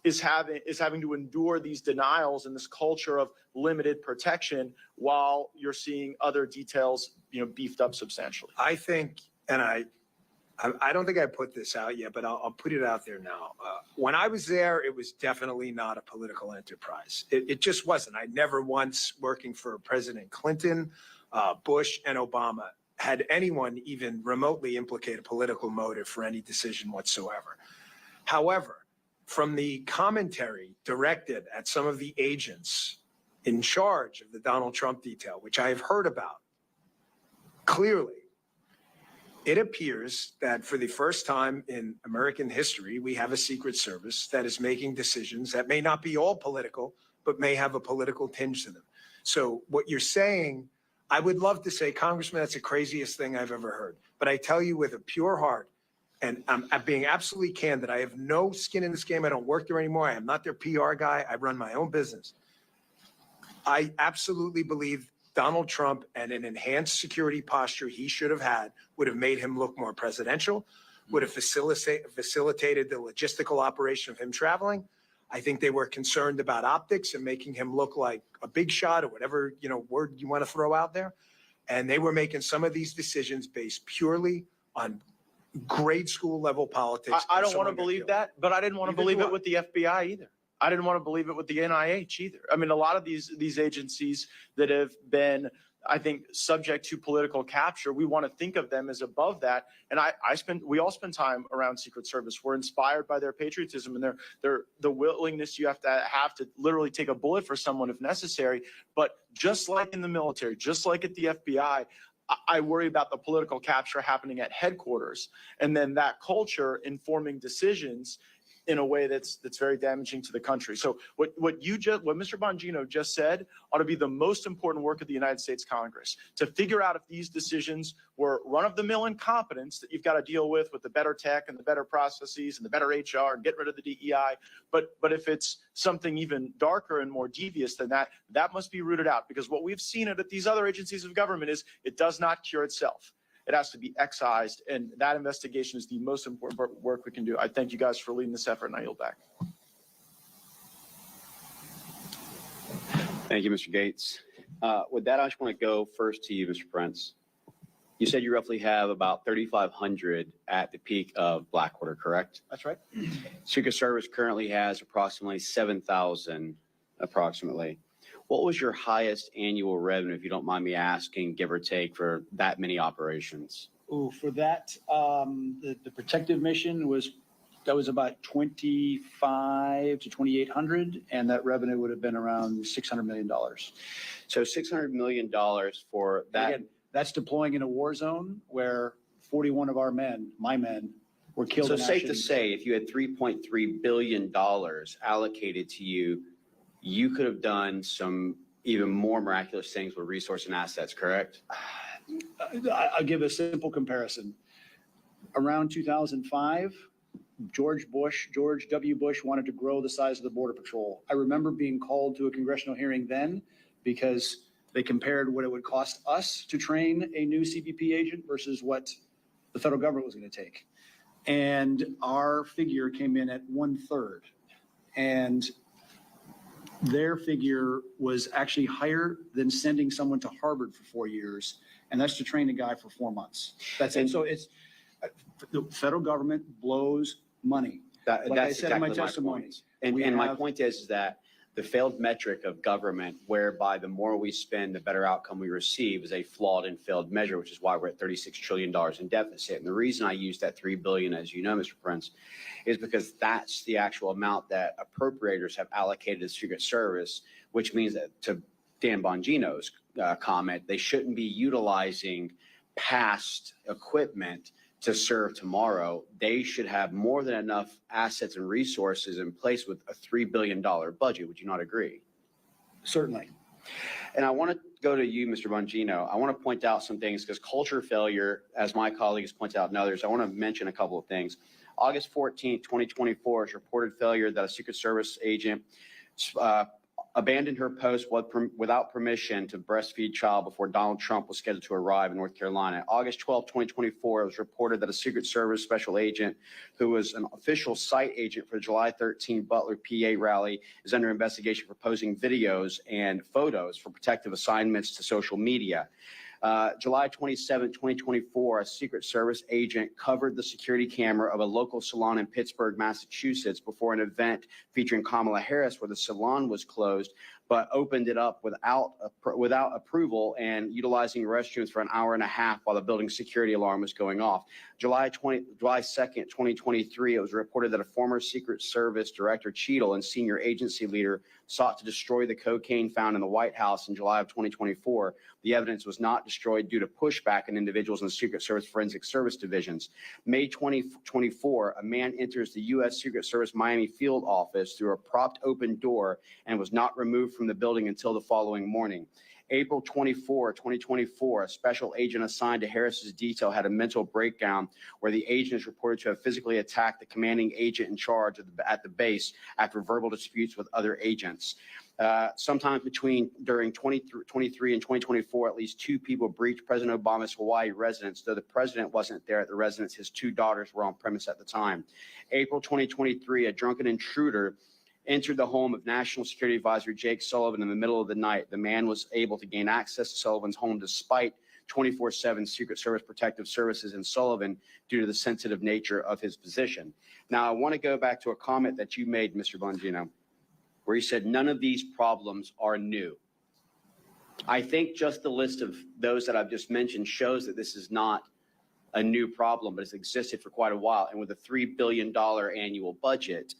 is having to endure these denials and this culture of limited protection while you're seeing other details, beefed up substantially? I think, and I don't think I put this out yet, but I'll put it out there now. When I was there, it was definitely not a political enterprise. It just wasn't. I never once, working for President Clinton, Bush, and Obama, had anyone even remotely implicate a political motive for any decision whatsoever. However, from the commentary directed at some of the agents in charge of the Donald Trump detail, which I have heard about, clearly, it appears that for the first time in American history, we have a Secret Service that is making decisions that may not be all political, but may have a political tinge to them. So what you're saying, I would love to say, Congressman, that's the craziest thing I've ever heard. But I tell you with a pure heart, and I'm being absolutely candid, I have no skin in this game. I don't work there anymore. I am not their PR guy. I run my own business. I absolutely believe Donald Trump and an enhanced security posture he should have had would have made him look more presidential, would have facilitated the logistical operation of him traveling. I think they were concerned about optics and making him look like a big shot or whatever, word you want to throw out there. And they were making some of these decisions based purely on grade school level politics. I don't want to believe that, but I didn't want to believe it with the FBI either. I didn't want to believe it with the NIH either. I mean, a lot of these agencies that have been, I think, subject to political capture, we want to think of them as above that. And we all spend time around Secret Service. We're inspired by their patriotism and the willingness you have to literally take a bullet for someone if necessary. But just like in the military, just like at the FBI, I worry about the political capture happening at headquarters, and then that culture informing decisions in a way that's very damaging to the country. So what Mr. Bongino just said ought to be the most important work of the United States Congress, to figure out if these decisions were run-of-the-mill incompetence that you've got to deal with the better tech and the better processes and the better HR and get rid of the DEI. But if it's something even darker and more devious than that, that must be rooted out, because what we've seen at these other agencies of government is it does not cure itself. It has to be excised, and that investigation is the most important work we can do. I thank you guys for leading this effort, and I yield back. Thank you, Mr. Gates. With that, I just want to go first to you, Mr. Prince. You said you roughly have about 3,500 at the peak of Blackwater, correct? That's right. Secret Service currently has approximately 7,000, approximately. What was your highest annual revenue, if you don't mind me asking, give or take, for that many operations? Ooh, for that, the protective mission was about 2,500 to 2,800, and that revenue would have been around $600 million. So $600 million for that. Again, that's deploying in a war zone where 41 of our men, my men, were killed. So in safe action. to say, if you had $3.3 billion allocated to you, you could have done some even more miraculous things with resource and assets, correct? I'll give a simple comparison. Around 2005, George W. Bush wanted to grow the size of the Border Patrol. I remember being called to a congressional hearing then because they compared what it would cost us to train a new CBP agent versus what the federal government was going to take. And our figure came in at 1/3. And their figure was actually higher than sending someone to Harvard for 4 years. And that's to train a guy for 4 months. That's it. So it's the federal government blows money. Like I That's said in my exactly my testimony. point. And my point is that the failed metric of government, whereby the more we spend, the better outcome we receive, is a flawed and failed measure, which is why we're at $36 trillion in deficit. And the reason I use that $3 billion, as you know, Mr. Prince, is because that's the actual amount that appropriators have allocated to the Secret Service, which means that, to Dan Bongino's comment, they shouldn't be utilizing past equipment to serve tomorrow. They should have more than enough assets and resources in place with a $3 billion budget. Would you not agree? Certainly. And I want to go to you, Mr. Bongino. I want to point out some things because culture failure, as my colleagues pointed out and others, I want to mention a couple of things. August 14th, 2024 is reported failure that a Secret Service agent abandoned her post without permission to breastfeed child before Donald Trump was scheduled to arrive in North Carolina. August 12, 2024, it was reported that a Secret Service special agent who was an official site agent for the July 13 Butler PA rally is under investigation for posting videos and photos for protective assignments to social media. July 27, 2024, a Secret Service agent covered the security camera of a local salon in Pittsburgh, Massachusetts before an event featuring Kamala Harris where the salon was closed, but opened it up without approval and utilizing restrooms for an hour and a half while the building security alarm was going off. July 2nd, 2023, it was reported that a former Secret Service Director Cheadle and senior agency leader sought to destroy the cocaine found in the White House in July of 2024. The evidence was not destroyed due to pushback in individuals in the Secret Service Forensic Service divisions. May 2024, a man enters the U.S. Secret Service Miami field office through a propped open door and was not removed from the building until the following morning. April 24, 2024, a special agent assigned to Harris's detail had a mental breakdown where the agent is reported to have physically attacked the commanding agent in charge at the base after verbal disputes with other agents. Sometime during 2023 and 2024, at least 2 people breached President Obama's Hawaii residence. Though the president wasn't there at the residence, his 2 daughters were on premise at the time. April 2023, a drunken intruder entered the home of National Security Advisor Jake Sullivan in the middle of the night. The man was able to gain access to Sullivan's home despite 24/7 Secret Service protective services in Sullivan due to the sensitive nature of his position. Now, I want to go back to a comment that you made, Mr. Bongino, where you said none of these problems are new. I think just the list of those that I've just mentioned shows that this is not a new problem, but it's existed for quite a while. And with a $3 billion annual budget,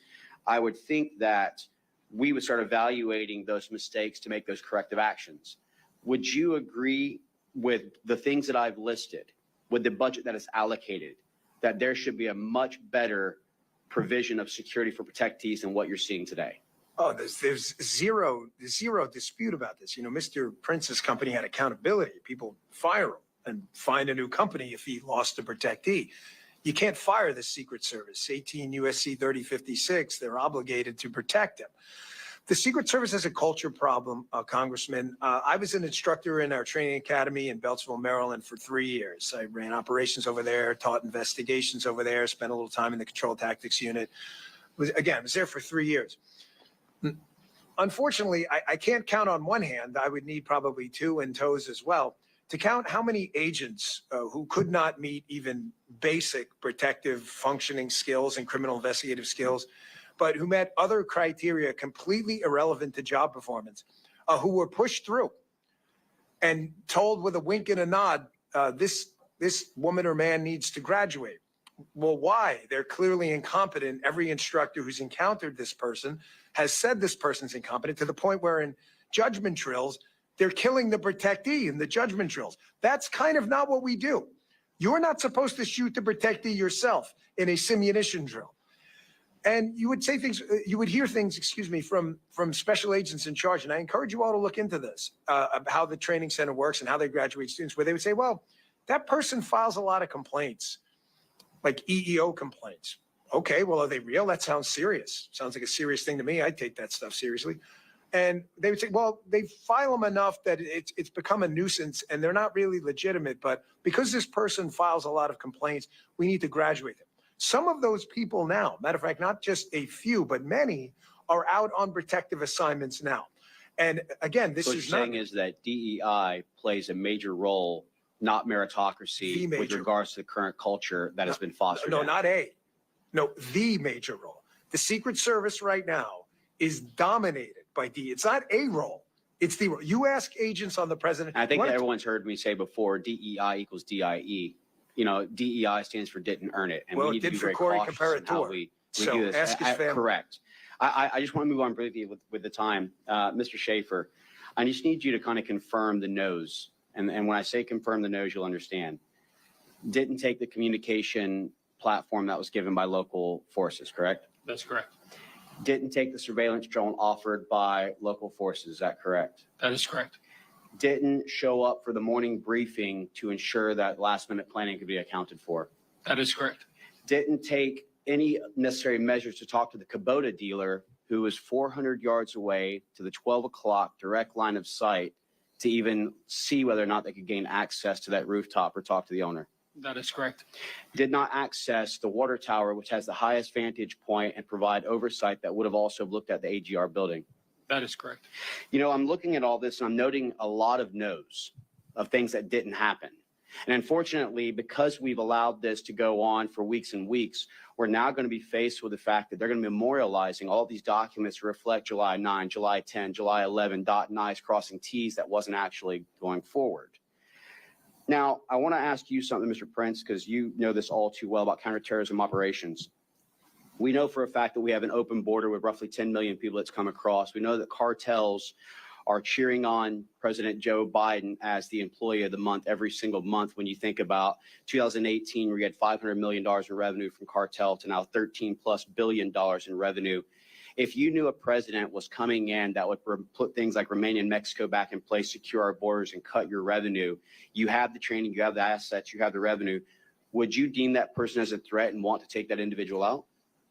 I would think that we would start evaluating those mistakes to make those corrective actions. Would you agree with the things that I've listed, with the budget that is allocated, that there should be a much better provision of security for protectees than what you're seeing today? Oh, there's zero dispute about this. You know, Mr. Prince's company had accountability. People fire him and find a new company if he lost a protectee. You can't fire the Secret Service. 18 USC 3056, they're obligated to protect him. The Secret Service has a culture problem, Congressman. I was an instructor in our training academy in Beltsville, Maryland for 3 years. I ran operations over there, taught investigations over there, spent a little time in the control tactics unit. I was there for 3 years. Unfortunately, I can't count on one hand. I would need probably two and toes as well to count how many agents who could not meet even basic protective functioning skills and criminal investigative skills, but who met other criteria completely irrelevant to job performance, who were pushed through and told with a wink and a nod, this woman or man needs to graduate. Well, why? They're clearly incompetent. Every instructor who's encountered this person has said this person's incompetent, to the point where in judgment drills, they're killing the protectee in the judgment drills. That's kind of not what we do. You're not supposed to shoot the protectee yourself in a simunition drill. And you would say things, you would hear things, excuse me, from special agents in charge. And I encourage you all to look into this, how the training center works and how they graduate students, where they would say, well, that person files a lot of complaints, like EEO complaints. Okay, well, are they real? That sounds serious. Sounds like a serious thing to me. I'd take that stuff seriously. And they would say, well, they file them enough that it's become a nuisance and they're not really legitimate. But because this person files a lot of complaints, we need to graduate them. Some of those people now, matter of fact, not just a few, but many are out on protective assignments now. And again, this So what is you're not saying is that DEI plays a major role, not meritocracy, with regards to the current culture that has been fostered. No, not a. No, the major role. The Secret Service right now is dominated by D. It's not a role. It's the role. You ask agents on the president. I think that everyone's heard me say before, DEI equals DIE. You know, DEI stands for didn't earn it. And Well, we it need to did be for very Corey cautious in how we So do this. ask his family. Correct. I just want to move on briefly with the time. Mr. Shaffer, I just need you to kind of confirm the no's. And when I say confirm the no's, you'll understand. Didn't take the communication platform that was given by local forces, correct? That's correct. Didn't take the surveillance drone offered by local forces, is that correct? That is correct. Didn't show up for the morning briefing to ensure that last minute planning could be accounted for. That is correct. Didn't take any necessary measures to talk to the Kubota dealer who was 400 yards away to the 12 o'clock direct line of sight to even see whether or not they could gain access to that rooftop or talk to the owner. That is correct. Did not access the water tower, which has the highest vantage point, and provide oversight that would have also looked at the AGR building. That is correct. You know, I'm looking at all this and I'm noting a lot of no's of things that didn't happen. And unfortunately, because we've allowed this to go on for weeks and weeks, we're now going to be faced with the fact that they're going to be memorializing all these documents to reflect July 9, July 10, July 11, dotting I's, crossing T's that wasn't actually going forward. Now, I want to ask you something, Mr. Prince, because you know this all too well about counterterrorism operations. We know for a fact that we have an open border with roughly 10 million people that's come across. We know that cartels are cheering on President Joe Biden as the employee of the month every single month. When you think about 2018, where you had $500 million in revenue from cartel to now $13+ billion in revenue. If you knew a president was coming in that would put things like Romania and Mexico back in place, secure our borders, and cut your revenue, you have the training, you have the assets, you have the revenue. Would you deem that person as a threat and want to take that individual out?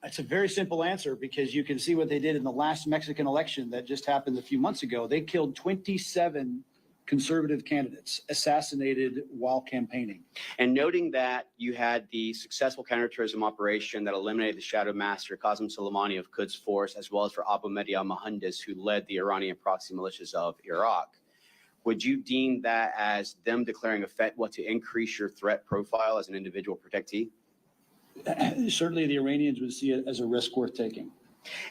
It's a very simple answer, because you can see what they did in the last Mexican election that just happened a few months ago. They killed 27 conservative candidates, assassinated while campaigning. And noting that you had the successful counterterrorism operation that eliminated the shadow master Qasem Soleimani of Quds Force, as well as for Abu Mahdi al-Mohandes, who led the Iranian proxy militias of Iraq, would you deem that as them declaring a fatwa to increase your threat profile as an individual protectee? Certainly the Iranians would see it as a risk worth taking.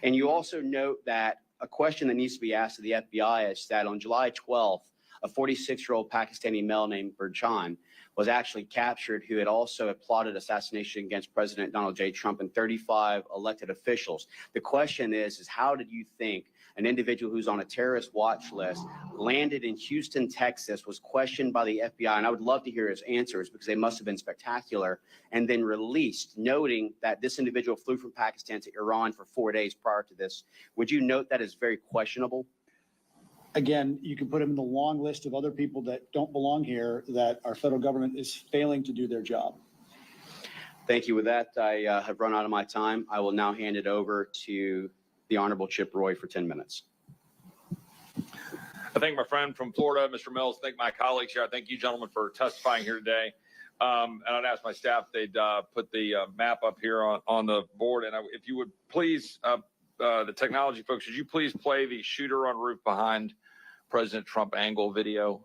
And you also note that a question that needs to be asked of the FBI is that on July 12th, a 46-year-old Pakistani male named Burjan was actually captured who had also plotted assassination against President Donald J. Trump and 35 elected officials. The question is how did you think an individual who's on a terrorist watch list landed in Houston, Texas, was questioned by the FBI, and I would love to hear his answers because they must have been spectacular, and then released, noting that this individual flew from Pakistan to Iran for 4 days prior to this? Would you note that is very questionable? Again, you can put him in the long list of other people that don't belong here, that our federal government is failing to do their job. Thank you. With that, I have run out of my time. I will now hand it over to the Honorable Chip Roy for 10 minutes. I thank my friend from Florida, Mr. Mills. Thank my colleagues here. I thank you, gentlemen, for testifying here today. And I'd ask my staff they'd put the map up here on the board. And if you would please, the technology folks, would you please play the shooter on roof behind President Trump angle video?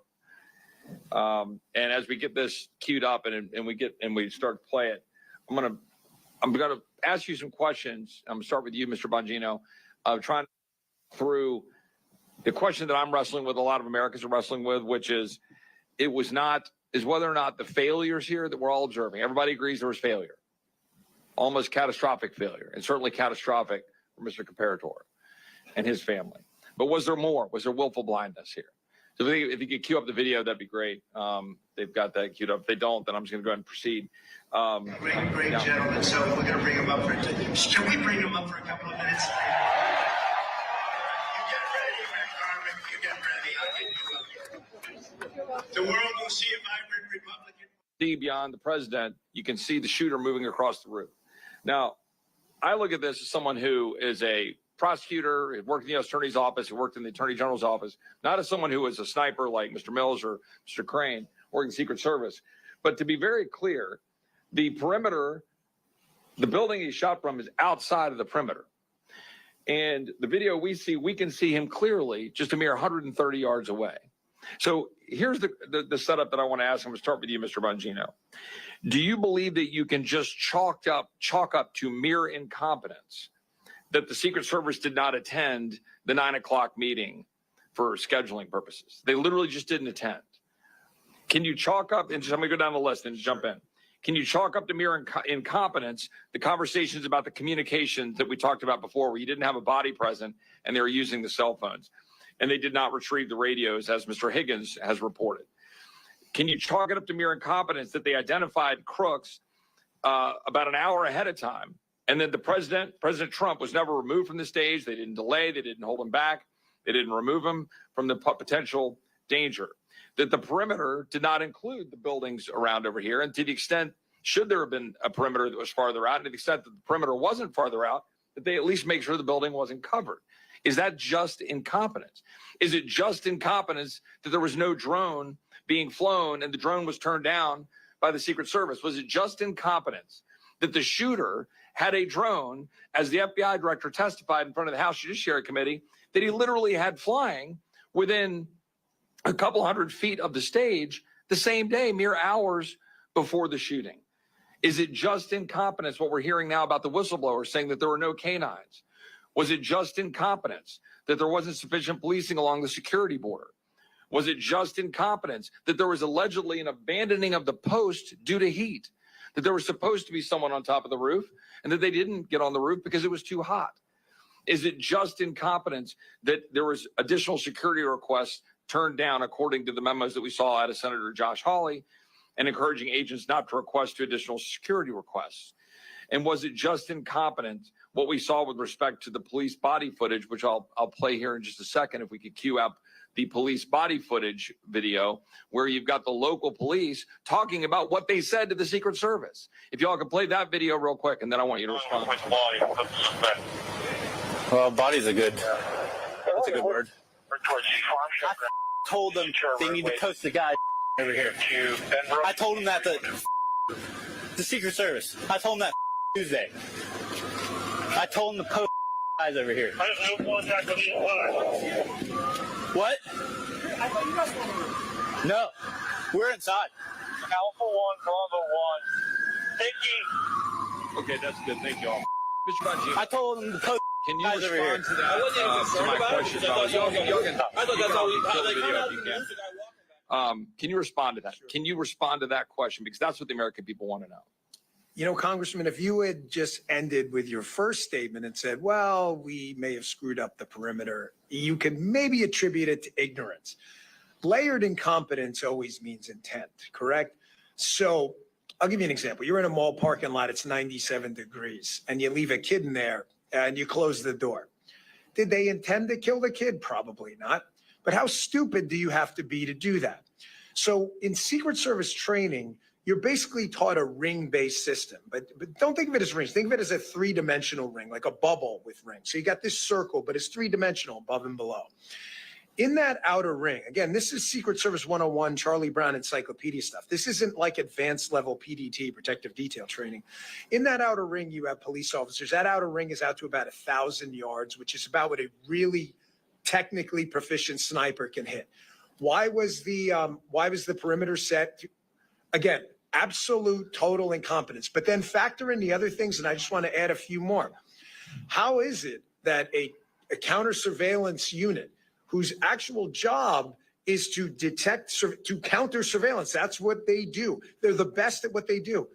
And as we get this queued up and we start to play it, I'm gonna ask you some questions. I'm gonna start with you, Mr. Bongino. Trying through the question that I'm wrestling with, a lot of Americans are wrestling with, which is whether or not the failures here that we're all observing. Everybody agrees there was failure, almost catastrophic failure, and certainly catastrophic for Mr. Comparator and his family. But was there more? Was there willful blindness here? So if you could cue up the video, that'd be great. They've got that queued up. If they don't, then I'm just going to go ahead and proceed. Great gentlemen. So we're going to bring him up for. Can we bring him up for a couple of minutes? You get ready. The world will see a vibrant Republican. See beyond the president, you can see the shooter moving across the roof. Now, I look at this as someone who is a prosecutor, who worked in the U.S. Attorney's Office, who worked in the Attorney General's office, not as someone who was a sniper like Mr. Mills or Mr. Crane, working the Secret Service. But to be very clear, the perimeter, the building he shot from is outside of the perimeter. And the video we see, we can see him clearly just a mere 130 yards away. So here's the setup that I want to ask. I'm going to start with you, Mr. Bongino. Do you believe that you can just chalk up to mere incompetence that the Secret Service did not attend the 9 o'clock meeting for scheduling purposes? They literally just didn't attend. Can you chalk up, and just, I'm going to go down the list and just jump in. Can you chalk up to mere incompetence the conversations about the communications that we talked about before, where you didn't have a body present and they were using the cell phones and they did not retrieve the radios, as Mr. Higgins has reported? Can you chalk it up to mere incompetence that they identified crooks about an hour ahead of time, and then President Trump was never removed from the stage? They didn't delay, they didn't hold him back, they didn't remove him from the potential danger. That the perimeter did not include the buildings around over here, and to the extent, should there have been a perimeter that was farther out, and to the extent that the perimeter wasn't farther out, that they at least make sure the building wasn't covered. Is that just incompetence? Is it just incompetence that there was no drone being flown and the drone was turned down by the Secret Service? Was it just incompetence that the shooter had a drone, as the FBI director testified in front of the House Judiciary Committee, that he literally had flying within a couple hundred feet of the stage the same day, mere hours before the shooting? Is it just incompetence, what we're hearing now about the whistleblower saying that there were no canines? Was it just incompetence that there wasn't sufficient policing along the security border? Was it just incompetence that there was allegedly an abandoning of the post due to heat? That there was supposed to be someone on top of the roof and that they didn't get on the roof because it was too hot? Is it just incompetence that there was additional security requests turned down, according to the memos that we saw out of Senator Josh Hawley, and encouraging agents not to request additional security requests? And was it just incompetence what we saw with respect to the police body footage, which I'll play here in just a second, if we could cue up the police body footage video, where you've got the local police talking about what they said to the Secret Service? If y'all could play that video real quick, and then I want you to respond. Well, body's a good, that's a good word. I told them they need to post the guy over here. I told them that the Secret Service. I told them that Tuesday. I told them to post guys over here. What? No, we're inside. Alpha 1, Bravo 1. Thank you. Okay, that's good. Thank you all. Mr. Bongino, I told them to post. Can you guys over here. respond to that? To my question? I thought that's how we. Can you respond to that? Can you respond to that question? Because that's what the American people want to know. You know, Congressman, if you had just ended with your first statement and said, well, we may have screwed up the perimeter, you could maybe attribute it to ignorance. Layered incompetence always means intent, correct? So I'll give you an example. You're in a mall parking lot, it's 97 degrees, and you leave a kid in there and you close the door. Did they intend to kill the kid? Probably not. But how stupid do you have to be to do that? So in Secret Service training, you're basically taught a ring-based system, but don't think of it as rings. Think of it as a three-dimensional ring, like a bubble with rings. So you got this circle, but it's three-dimensional above and below. In that outer ring, again, this is Secret Service 101, Charlie Brown encyclopedia stuff. This isn't like advanced level PDT, protective detail training. In that outer ring, you have police officers. That outer ring is out to about 1,000 yards, which is about what a really technically proficient sniper can hit. Why was the perimeter set? Again, absolute total incompetence. But then factor in the other things, and I just want to add a few more. How is it that a counter surveillance unit whose actual job is to detect, to counter surveillance, that's what they do. They're the best at what they do.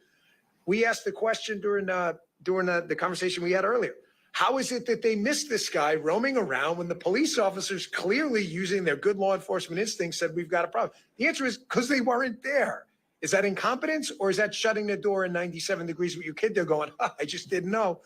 We asked the question during the conversation we had earlier. How is it that they missed this guy roaming around when the police officers clearly using their good law enforcement instincts said, we've got a problem? The answer is because they weren't there. Is that incompetence or is that shutting the door in 97 degrees with your kid there going, I just didn't know?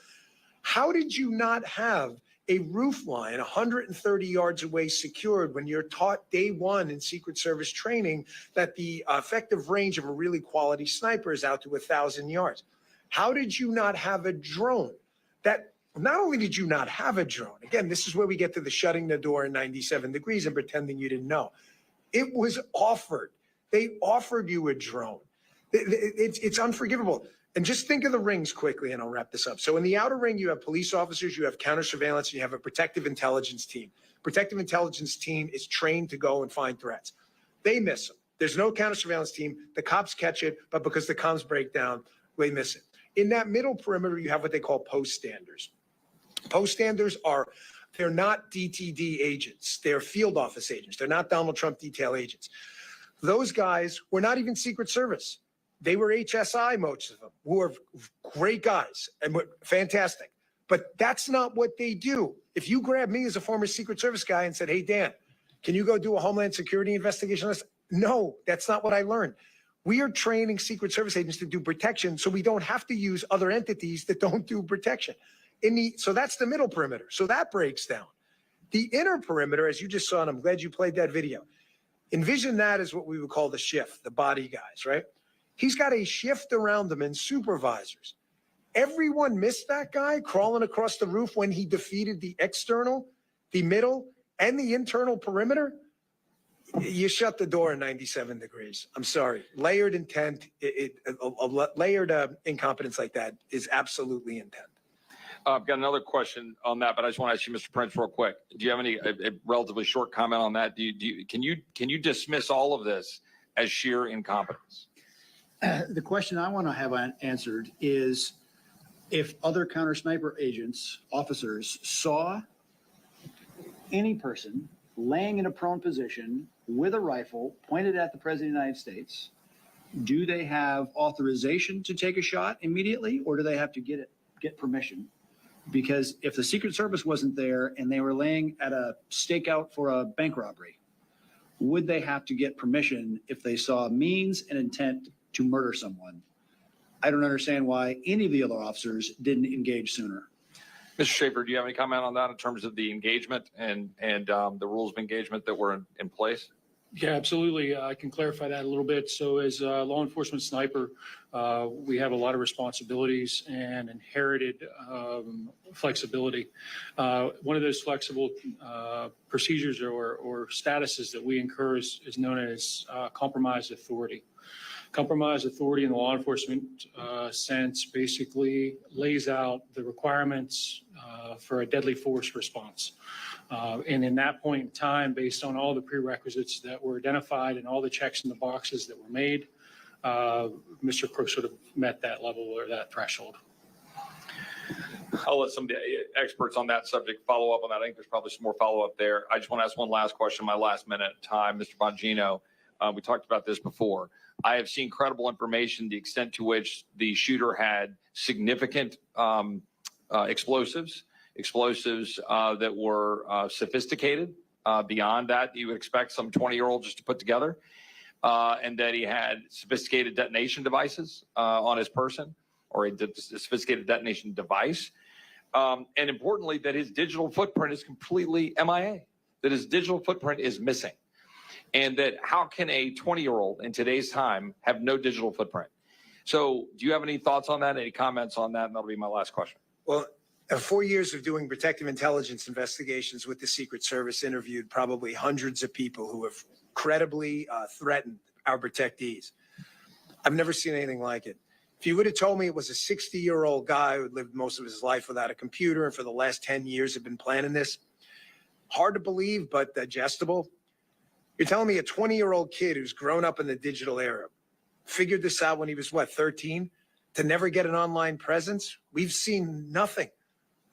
How did you not have a roof line 130 yards away secured when you're taught day one in Secret Service training that the effective range of a really quality sniper is out to 1,000 yards? How did you not have a drone? That not only did you not have a drone, again, this is where we get to the shutting the door in 97 degrees and pretending you didn't know. It was offered. They offered you a drone. It's unforgivable. And just think of the rings quickly, and I'll wrap this up. So in the outer ring, you have police officers, you have counter surveillance, and you have a protective intelligence team. Protective intelligence team is trained to go and find threats. They miss them. There's no counter surveillance team. The cops catch it, but because the comms break down, they miss it. In that middle perimeter, you have what they call post standers. Post standers they're not DTD agents. They're field office agents. They're not Donald Trump detail agents. Those guys were not even Secret Service. They were HSI, most of them, who are great guys and were fantastic. But that's not what they do. If you grab me as a former Secret Service guy and said, hey, Dan, can you go do a Homeland Security investigation on this? No, that's not what I learned. We are training Secret Service agents to do protection so we don't have to use other entities that don't do protection. So that's the middle perimeter. So that breaks down. The inner perimeter, as you just saw, and I'm glad you played that video, envision that as what we would call the shift, the body guys, right? He's got a shift around them and supervisors. Everyone missed that guy crawling across the roof when he defeated the external, the middle, and the internal perimeter. You shut the door in 97 degrees. I'm sorry. Layered intent, layered incompetence like that is absolutely intent. I've got another question on that, but I just want to ask you, Mr. Prince, real quick. Do you have a relatively short comment on that? Can you dismiss all of this as sheer incompetence? The question I want to have answered is if other counter sniper agents, officers, saw any person laying in a prone position with a rifle pointed at the President of the United States, do they have authorization to take a shot immediately, or do they have to get permission? Because if the Secret Service wasn't there and they were laying at a stakeout for a bank robbery, would they have to get permission if they saw means and intent to murder someone? I don't understand why any of the other officers didn't engage sooner. Mr. Shaffer, do you have any comment on that in terms of the engagement and the rules of engagement that were in place? Yeah, absolutely. I can clarify that a little bit. So as a law enforcement sniper, we have a lot of responsibilities and inherited flexibility. One of those flexible procedures or statuses that we incur is known as compromised authority. Compromised authority in the law enforcement sense basically lays out the requirements for a deadly force response. And in that point in time, based on all the prerequisites that were identified and all the checks in the boxes that were made, Mr. Crooks would have met that level or that threshold. I'll let some of the experts on that subject follow up on that. I think there's probably some more follow up there. I just want to ask one last question, my last minute time, Mr. Bongino. we talked about this before. I have seen credible information, the extent to which the shooter had significant explosives that were sophisticated beyond that you would expect some 20-year-old just to put together, and that he had sophisticated detonation devices on his person, or a sophisticated detonation device. And importantly, that his digital footprint is completely MIA, that his digital footprint is missing. And that how can a 20-year-old in today's time have no digital footprint? So do you have any thoughts on that? Any comments on that? And that'll be my last question. Well, 4 years of doing protective intelligence investigations with the Secret Service, interviewed probably hundreds of people who have credibly threatened our protectees. I've never seen anything like it. If you would have told me it was a 60-year-old guy who had lived most of his life without a computer and for the last 10 years had been planning this, hard to believe, but digestible. You're telling me a 20-year-old kid who's grown up in the digital era figured this out when he was, 13? To never get an online presence? We've seen nothing.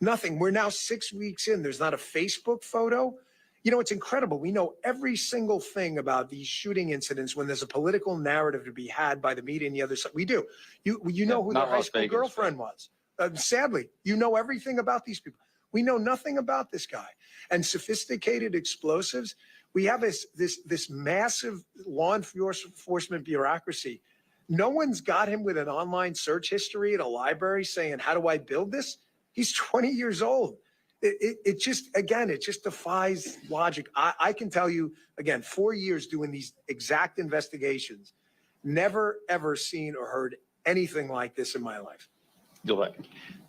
Nothing. We're now 6 weeks in. There's not a Facebook photo. You know, it's incredible. We know every single thing about these shooting incidents when there's a political narrative to be had by the media and the other side. We do. You know who their high school girlfriend was. Sadly, you know everything about these people. We know nothing about this guy. And sophisticated explosives. We have this massive law enforcement bureaucracy. No one's got him with an online search history at a library saying, how do I build this? He's 20 years old. It just defies logic. I can tell you, again, 4 years doing these exact investigations, never, ever seen or heard anything like this in my life.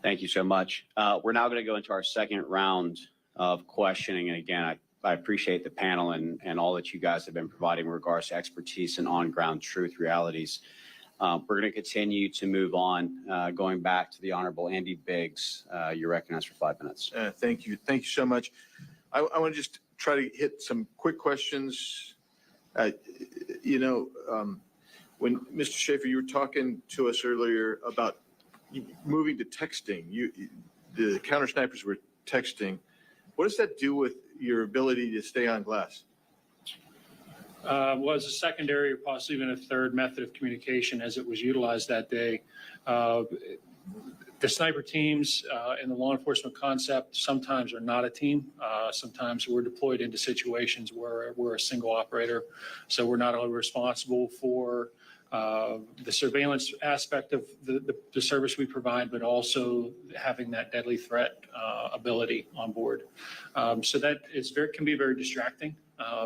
Thank you so much. We're now going to go into our second round of questioning. And again, I appreciate the panel and all that you guys have been providing in regards to expertise and on-ground truth realities. We're going to continue to move on, going back to the Honorable Andy Biggs. You're recognized for 5 minutes. Thank you. Thank you so much. I want to just try to hit some quick questions. When Mr. Shaffer, you were talking to us earlier about moving to texting. The counter snipers were texting. What does that do with your ability to stay on glass? Was a secondary or possibly even a third method of communication as it was utilized that day. The sniper teams in the law enforcement concept sometimes are not a team. Sometimes we're deployed into situations where we're a single operator. So we're not only responsible for the surveillance aspect of the service we provide, but also having that deadly threat ability on board. So that can be very distracting.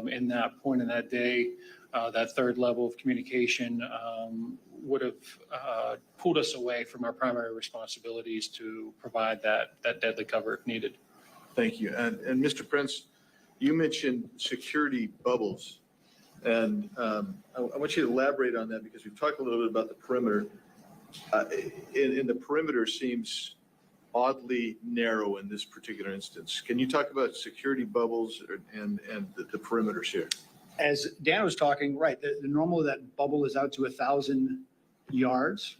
In that point in that day, that third level of communication would have pulled us away from our primary responsibilities to provide that deadly cover if needed. Thank you. And Mr. Prince, you mentioned security bubbles. And I want you to elaborate on that because we've talked a little bit about the perimeter. And the perimeter seems oddly narrow in this particular instance. Can you talk about security bubbles and the perimeters here? As Dan was talking, right, the normal of that bubble is out to 1,000 yards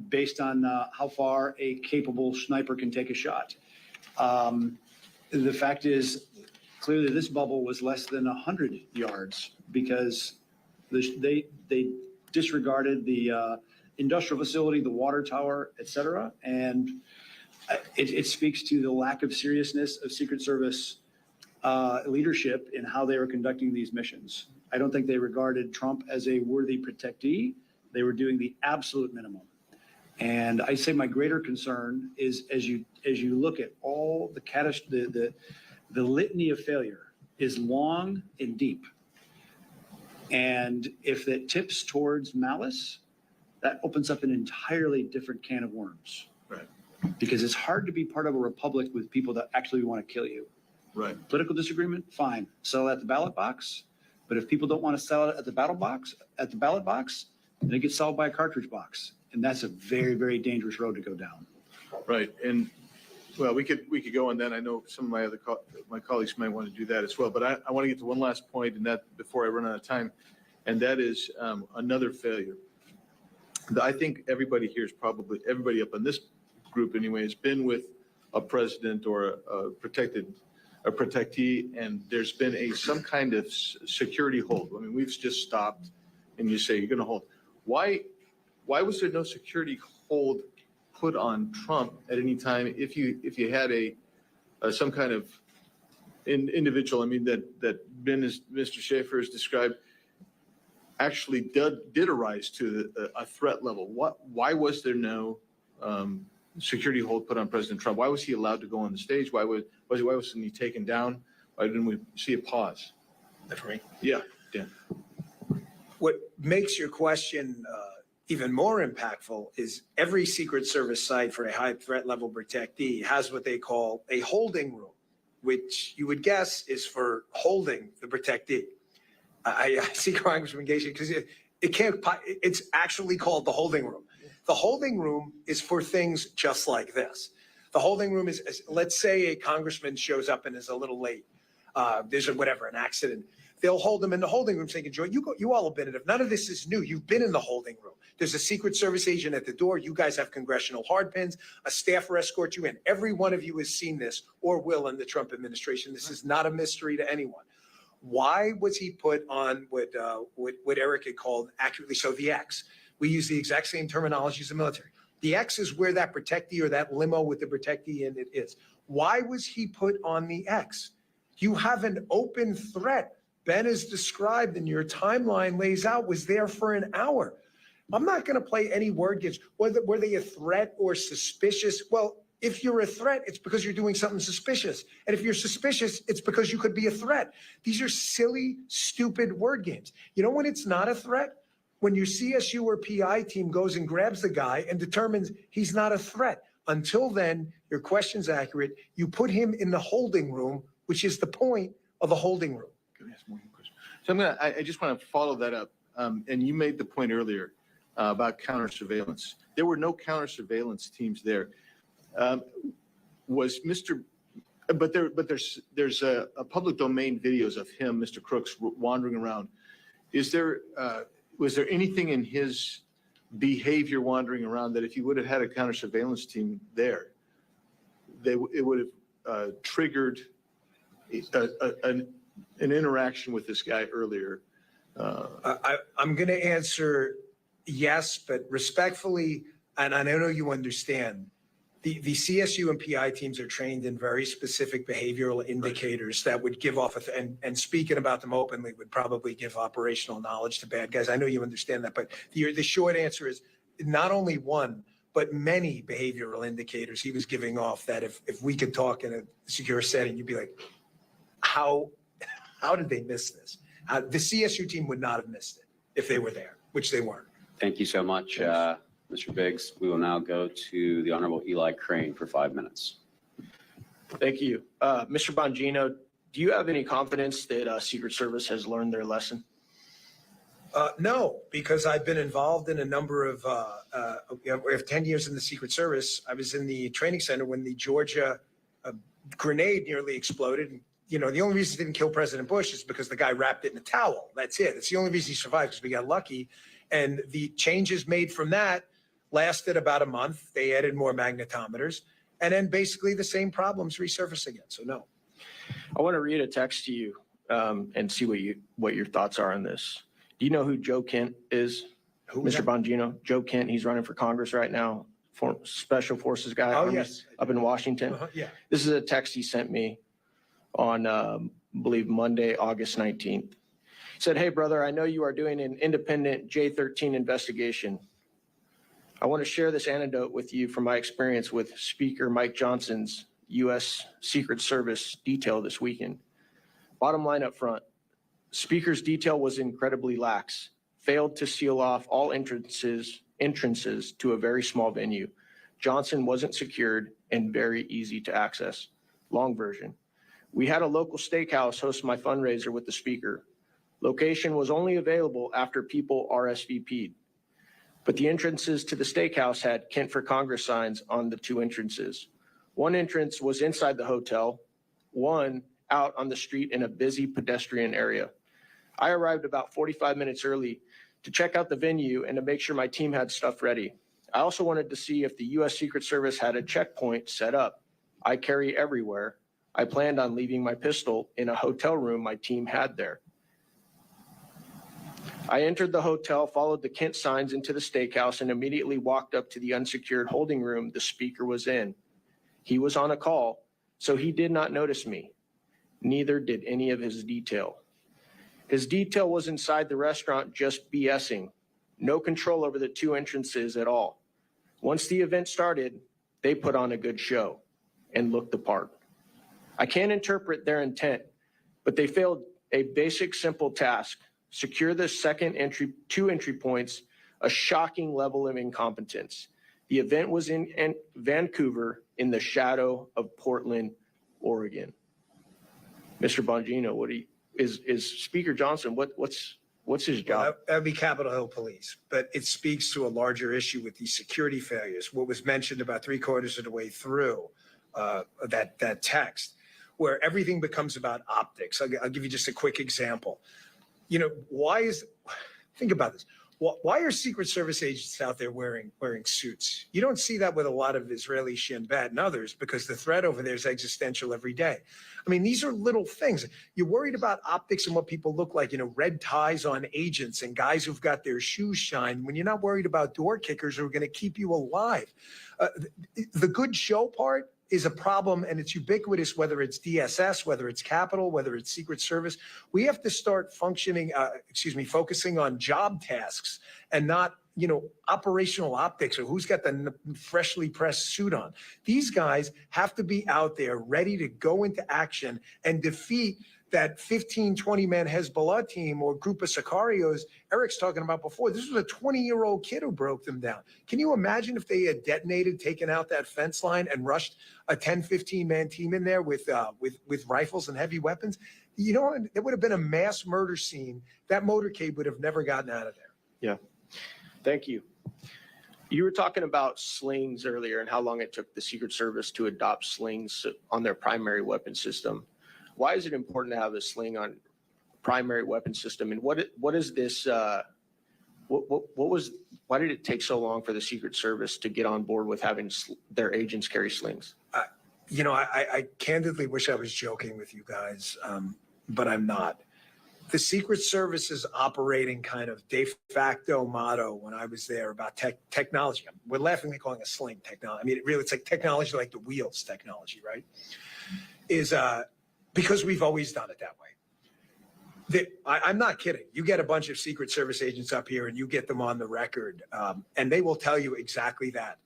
based on how far a capable sniper can take a shot. The fact is, clearly this bubble was less than 100 yards because they disregarded the industrial facility, the water tower, et cetera, and it speaks to the lack of seriousness of Secret Service leadership in how they were conducting these missions. I don't think they regarded Trump as a worthy protectee. They were doing the absolute minimum. And I say my greater concern is as you look at all the litany of failure is long and deep. And if it tips towards malice, that opens up an entirely different can of worms. Right. Because it's hard to be part of a republic with people that actually want to kill you. Right. Political disagreement, fine. Sell it at the ballot box. But if people don't want to sell it at the ballot box, then it gets sold by a cartridge box. And that's a very, very dangerous road to go down. Right. And well, we could go on that. I know some of my colleagues might want to do that as well. But I want to get to one last point, and that before I run out of time, and that is another failure. I think everybody here is probably everybody up on this group anyway has been with a president or a a protectee and there's been some kind of security hold. I mean, we've just stopped and you say you're going to hold. Why was there no security hold put on Trump at any time if you had some kind of individual, I mean, that Mr. Shaffer has described actually did arise to a threat level? Why was there no security hold put on President Trump? Why was he allowed to go on the stage? Why wasn't he taken down? Why didn't we see a pause? For me? Yeah, Dan. What makes your question even more impactful is every Secret Service site for a high threat level protectee has what they call a holding room, which you would guess is for holding the protectee. I see Congressman Gacy because it's actually called the holding room. The holding room is for things just like this. The holding room is, let's say a congressman shows up and is a little late. There's an accident. They'll hold them in the holding room saying, enjoy. You all have been in it. None of this is new. You've been in the holding room. There's a Secret Service agent at the door. You guys have congressional hardpins. A staffer escorts you in. Every one of you has seen this or will in the Trump administration. This is not a mystery to anyone. Why was he put on what Eric had called accurately so the X? We use the exact same terminology as the military. The X is where that protectee or that limo with the protectee in it is. Why was he put on the X? You have an open threat. Ben is described and your timeline lays out was there for an hour. I'm not going to play any word games. Were they a threat or suspicious? Well, if you're a threat, it's because you're doing something suspicious. And if you're suspicious, it's because you could be a threat. These are silly, stupid word games. You know when it's not a threat? When your CSU or PI team goes and grabs the guy and determines he's not a threat. Until then, your question's accurate. You put him in the holding room, which is the point of the holding room. So I just want to follow that up. And you made the point earlier about counter surveillance. There were no counter surveillance teams there. There's a public domain videos of him, Mr. Crooks, wandering around. Was there anything in his behavior wandering around that if you would have had a counter surveillance team there, it would have triggered an interaction with this guy earlier? I'm going to answer yes, but respectfully, and I know you understand, the CSU and PI teams are trained in very specific behavioral indicators that would give off, and speaking about them openly would probably give operational knowledge to bad guys. I know you understand that, but the short answer is not only one, but many behavioral indicators he was giving off that if we could talk in a secure setting, you'd be like, how did they miss this? The CSU team would not have missed it if they were there, which they weren't. Thank you so much, Mr. Biggs. We will now go to the Honorable Eli Crane for 5 minutes. Thank you. Mr. Bongino, do you have any confidence that Secret Service has learned their lesson? No, because I've been involved in a number of, we have 10 years in the Secret Service. I was in the training center when the Georgia grenade nearly exploded. And, you know, the only reason it didn't kill President Bush is because the guy wrapped it in a towel. That's it. It's the only reason he survived, because we got lucky. And the changes made from that lasted about a month. They added more magnetometers. And then basically the same problems resurface again. So no. I want to read a text to you and see what your thoughts are on this. Do you know who Joe Kent is? Who Mr. Bongino? Joe Kent, he's running for Congress right now, Special Forces guy. Oh, yes. Up in Washington. Yeah. This is a text he sent me on, I believe, Monday, August 19th. He said, "Hey, brother, I know you are doing an independent J13 investigation. I want to share this anecdote with you from my experience with Speaker Mike Johnson's U.S. Secret Service detail this weekend. Bottom line up front, Speaker's detail was incredibly lax, failed to seal off all entrances to a very small venue. Johnson wasn't secured and very easy to access. Long version. We had a local steakhouse host my fundraiser with the Speaker. Location was only available after people RSVP'd. But the entrances to the steakhouse had Kent for Congress signs on the two entrances. One entrance was inside the hotel, one out on the street in a busy pedestrian area. I arrived about 45 minutes early to check out the venue and to make sure my team had stuff ready. I also wanted to see if the U.S. Secret Service had a checkpoint set up. I carry everywhere. I planned on leaving my pistol in a hotel room my team had there. I entered the hotel, followed the Kent signs into the steakhouse, and immediately walked up to the unsecured holding room the speaker was in. He was on a call, so he did not notice me. Neither did any of his detail. His detail was inside the restaurant just BSing. No control over the two entrances at all. Once the event started, they put on a good show and looked the part. I can't interpret their intent, but they failed a basic, simple task: secure the two entry points, a shocking level of incompetence. The event was in Vancouver, in the shadow of Portland, Oregon. Mr. Bongino, is Speaker Johnson, what's his job? Well, that would be Capitol Hill Police, but it speaks to a larger issue with these security failures. What was mentioned about 3/4 of the way through that text, where everything becomes about optics. I'll give you just a quick example. You know, think about this. Why are Secret Service agents out there wearing suits? You don't see that with a lot of Israeli Shin Bet and others, because the threat over there is existential every day. I mean, these are little things. You're worried about optics and what people look like, red ties on agents and guys who've got their shoes shined, when you're not worried about door kickers who are going to keep you alive. The good show part is a problem, and it's ubiquitous, whether it's DSS, whether it's Capitol, whether it's Secret Service. We have to start focusing on job tasks and not, operational optics or who's got the freshly pressed suit on. These guys have to be out there ready to go into action and defeat that 15, 20-man Hezbollah team or group of Sicarios Eric's talking about before. This was a 20-year-old kid who broke them down. Can you imagine if they had detonated, taken out that fence line, and rushed a 10, 15-man team in there with rifles and heavy weapons? It would have been a mass murder scene. That motorcade would have never gotten out of there. Yeah, thank you. You were talking about slings earlier and how long it took the Secret Service to adopt slings on their primary weapon system. Why is it important to have a sling on primary weapon system? And what is this? Why did it take so long for the Secret Service to get on board with having their agents carry slings? I candidly wish I was joking with you guys, but I'm not. The Secret Service's operating kind of de facto motto when I was there about technology, we're laughingly calling a sling technology. I mean, it's like technology like the wheels technology, right? Is because we've always done it that way. I'm not kidding. You get a bunch of Secret Service agents up here and you get them on the record, and they will tell you exactly that.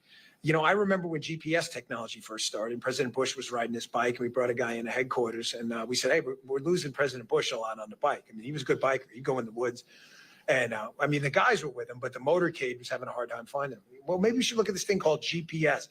I remember when GPS technology first started, and President Bush was riding his bike, and we brought a guy into headquarters, and we said, hey, we're losing President Bush a lot on the bike. I mean, he was a good biker. He'd go in the woods. And the guys were with him, but the motorcade was having a hard time finding him. Well, maybe we should look at this thing called GPS.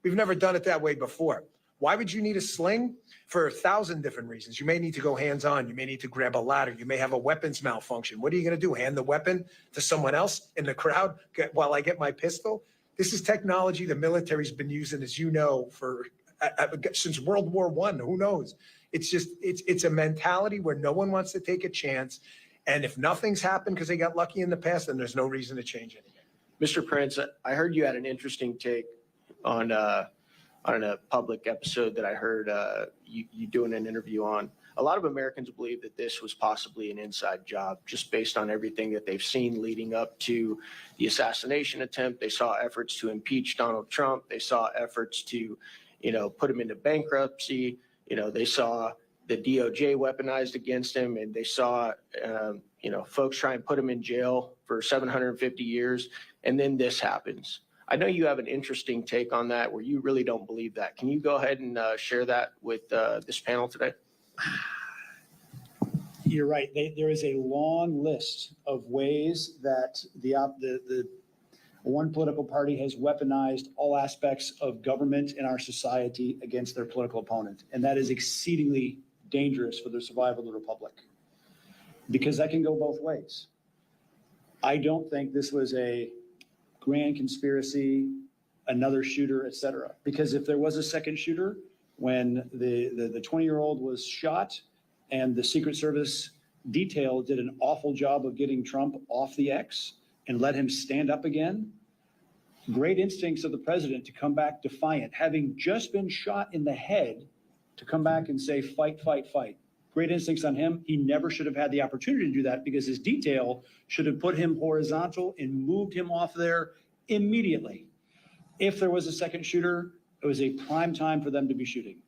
We've never done it that way before. Why would you need a sling? For 1,000 different reasons. You may need to go hands-on. You may need to grab a ladder. You may have a weapons malfunction. What are you going to do? Hand the weapon to someone else in the crowd while I get my pistol? This is technology the military's been using, as you know, since World War I. Who knows? It's a mentality where no one wants to take a chance. And if nothing's happened because they got lucky in the past, then there's no reason to change anything. Mr. Prince, I heard you had an interesting take on a public episode that I heard you doing an interview on. A lot of Americans believe that this was possibly an inside job, just based on everything that they've seen leading up to the assassination attempt. They saw efforts to impeach Donald Trump. They saw efforts to, put him into bankruptcy. They saw the DOJ weaponized against him, and they saw, folks try and put him in jail for 750 years. And then this happens. I know you have an interesting take on that where you really don't believe that. Can you go ahead and share that with this panel today? You're right. There is a long list of ways that the one political party has weaponized all aspects of government in our society against their political opponent. And that is exceedingly dangerous for the survival of the republic, because that can go both ways. I don't think this was a grand conspiracy, another shooter, et cetera. Because if there was a second shooter, when the 20-year-old was shot and the Secret Service detail did an awful job of getting Trump off the X and let him stand up again, great instincts of the president to come back defiant, having just been shot in the head to come back and say, fight, fight, fight. Great instincts on him. He never should have had the opportunity to do that because his detail should have put him horizontal and moved him off there immediately. If there was a second shooter, it was a prime time for them to be shooting.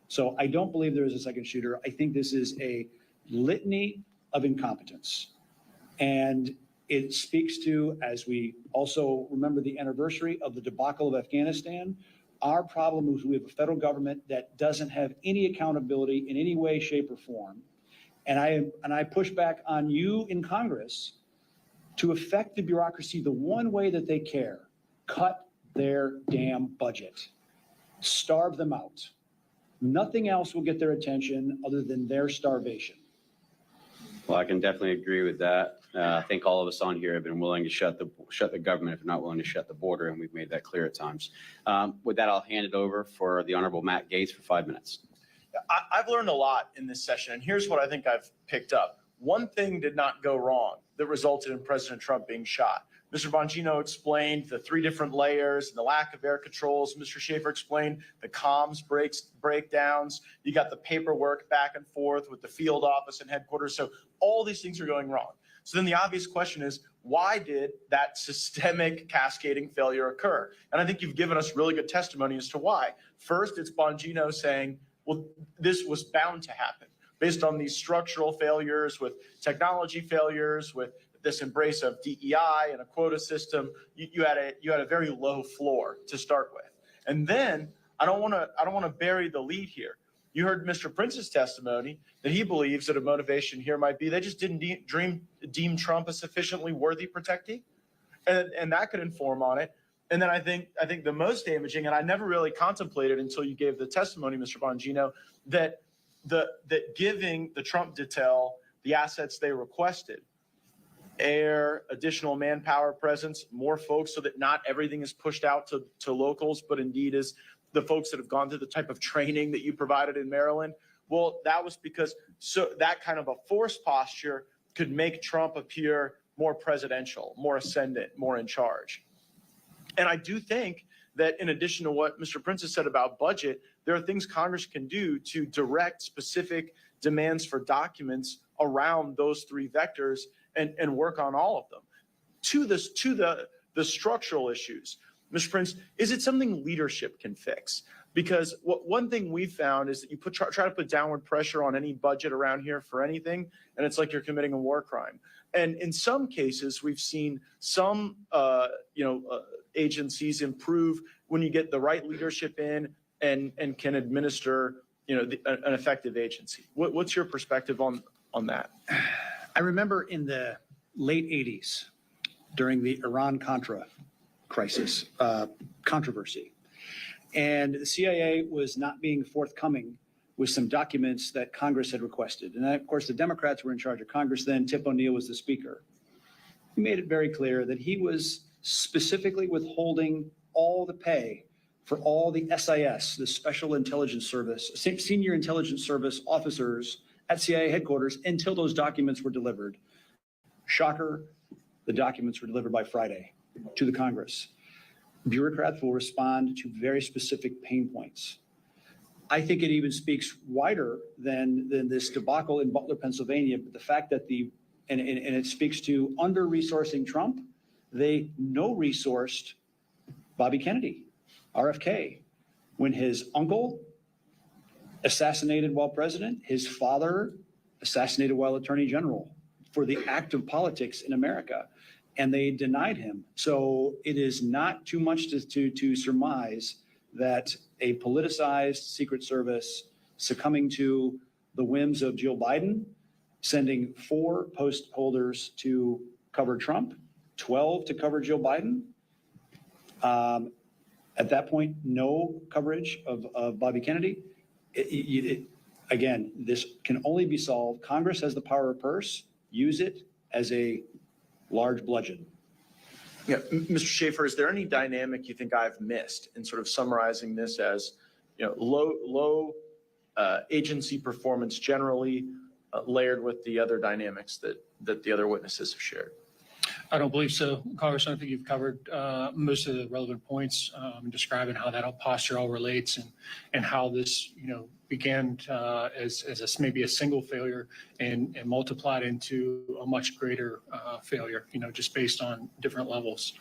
So I don't believe there is a second shooter. I think this is a litany of incompetence. And it speaks to, as we also remember the anniversary of the debacle of Afghanistan, our problem is we have a federal government that doesn't have any accountability in any way, shape, or form. And I push back on you in Congress to affect the bureaucracy the one way that they care. Cut their damn budget. Starve them out. Nothing else will get their attention other than their starvation. Well, I can definitely agree with that. I think all of us on here have been willing to shut the government if not willing to shut the border, and we've made that clear at times. With that, I'll hand it over for the Honorable Matt Gaetz for 5 minutes. I've learned a lot in this session, and here's what I think I've picked up. One thing did not go wrong that resulted in President Trump being shot. Mr. Bongino explained the 3 different layers and the lack of air controls. Mr. Shaffer explained the comms breakdowns. You got the paperwork back and forth with the field office and headquarters. So all these things are going wrong. So then the obvious question is, why did that systemic cascading failure occur? And I think you've given us really good testimony as to why. First, it's Bongino saying, well, this was bound to happen based on these structural failures with technology failures, with this embrace of DEI and a quota system. You had a very low floor to start with. And then I don't want to bury the lead here. You heard Mr. Prince's testimony that he believes that a motivation here might be they just didn't deem Trump a sufficiently worthy protectee, and that could inform on it. And then I think the most damaging, and I never really contemplated until you gave the testimony, Mr. Bongino, that giving the Trump detail the assets they requested, air, additional manpower presence, more folks, so that not everything is pushed out to locals, but indeed is the folks that have gone through the type of training that you provided in Maryland. Well, that was because that kind of a forced posture could make Trump appear more presidential, more ascendant, more in charge. And I do think that in addition to what Mr. Prince has said about budget, there are things Congress can do to direct specific demands for documents around those 3 vectors and work on all of them. To the structural issues, Mr. Prince, is it something leadership can fix? Because one thing we've found is that you try to put downward pressure on any budget around here for anything, and it's like you're committing a war crime. And in some cases, we've seen some agencies improve when you get the right leadership in and can administer an effective agency. What's your perspective on that? I remember in the late 80s, during the Iran-Contra crisis, controversy, and the CIA was not being forthcoming with some documents that Congress had requested. And of course, the Democrats were in charge of Congress then. Tip O'Neill was the speaker. He made it very clear that he was specifically withholding all the pay for all the SIS, the Special Intelligence Service, senior intelligence service officers at CIA headquarters until those documents were delivered. Shocker, the documents were delivered by Friday to the Congress. Bureaucrats will respond to very specific pain points. I think it even speaks wider than this debacle in Butler, Pennsylvania, but the fact that and it speaks to under-resourcing Trump. They no-resourced Bobby Kennedy, RFK, when his uncle assassinated while president, his father assassinated while attorney general for the act of politics in America, and they denied him. So it is not too much to surmise that a politicized Secret Service succumbing to the whims of Jill Biden, sending 4 post holders to cover Trump, 12 to cover Jill Biden. At that point, no coverage of Bobby Kennedy. Again, this can only be solved. Congress has the power of purse. Use it as a large bludgeon. Yeah, Mr. Shaffer, is there any dynamic you think I've missed in sort of summarizing this as, low agency performance generally layered with the other dynamics that the other witnesses have shared? I don't believe so, Congressman. I think you've covered most of the relevant points, describing how that posture all relates and how this, began as maybe a single failure and multiplied into a much greater failure, just based on different levels.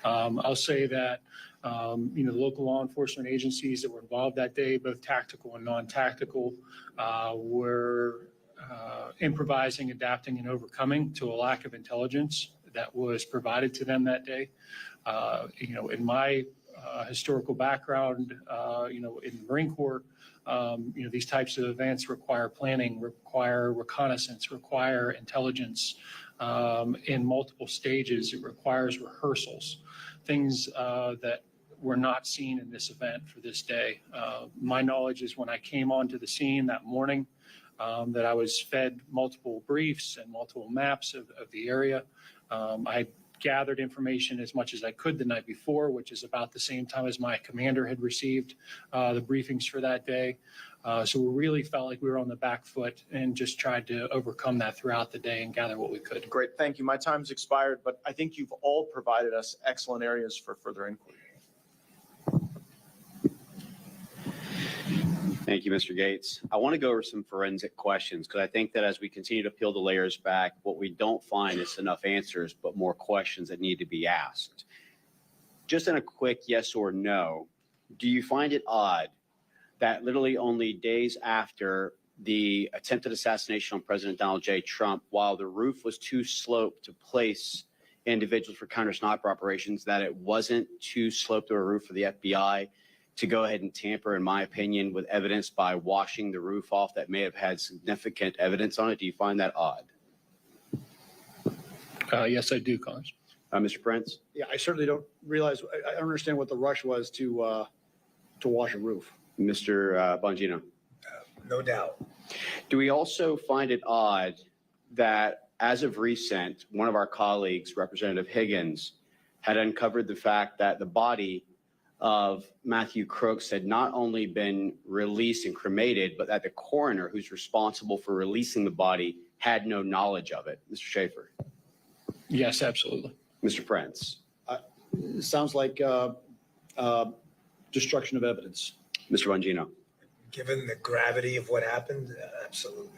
I'll say that, the local law enforcement agencies that were involved that day, both tactical and non-tactical, were improvising, adapting, and overcoming to a lack of intelligence that was provided to them that day. In my historical background, in the Marine Corps, these types of events require planning, require reconnaissance, require intelligence in multiple stages. It requires rehearsals, things that were not seen in this event for this day. My knowledge is when I came onto the scene that morning, that I was fed multiple briefs and multiple maps of the area. I gathered information as much as I could the night before, which is about the same time as my commander had received the briefings for that day. So we really felt like we were on the back foot and just tried to overcome that throughout the day and gather what we could. Great, thank you. My time's expired, but I think you've all provided us excellent areas for further inquiry. Thank you, Mr. Gates. I want to go over some forensic questions because I think that as we continue to peel the layers back, what we don't find is enough answers, but more questions that need to be asked. Just in a quick yes or no, do you find it odd that literally only days after the attempted assassination on President Donald J. Trump, while the roof was too sloped to place individuals for counter-sniper operations, that it wasn't too sloped to a roof for the FBI to go ahead and tamper, in my opinion, with evidence by washing the roof off that may have had significant evidence on it? Do you find that odd? Yes, I do, Congress. Mr. Prince? Yeah, I certainly don't realize, I understand what the rush was to wash a roof. Mr. Bongino? No doubt. Do we also find it odd that as of recent, one of our colleagues, Representative Higgins, had uncovered the fact that the body of Matthew Crooks had not only been released and cremated, but that the coroner who's responsible for releasing the body had no knowledge of it? Mr. Shaffer? Yes, absolutely. Mr. Prince? It sounds like destruction of evidence. Mr. Bongino? Given the gravity of what happened, absolutely.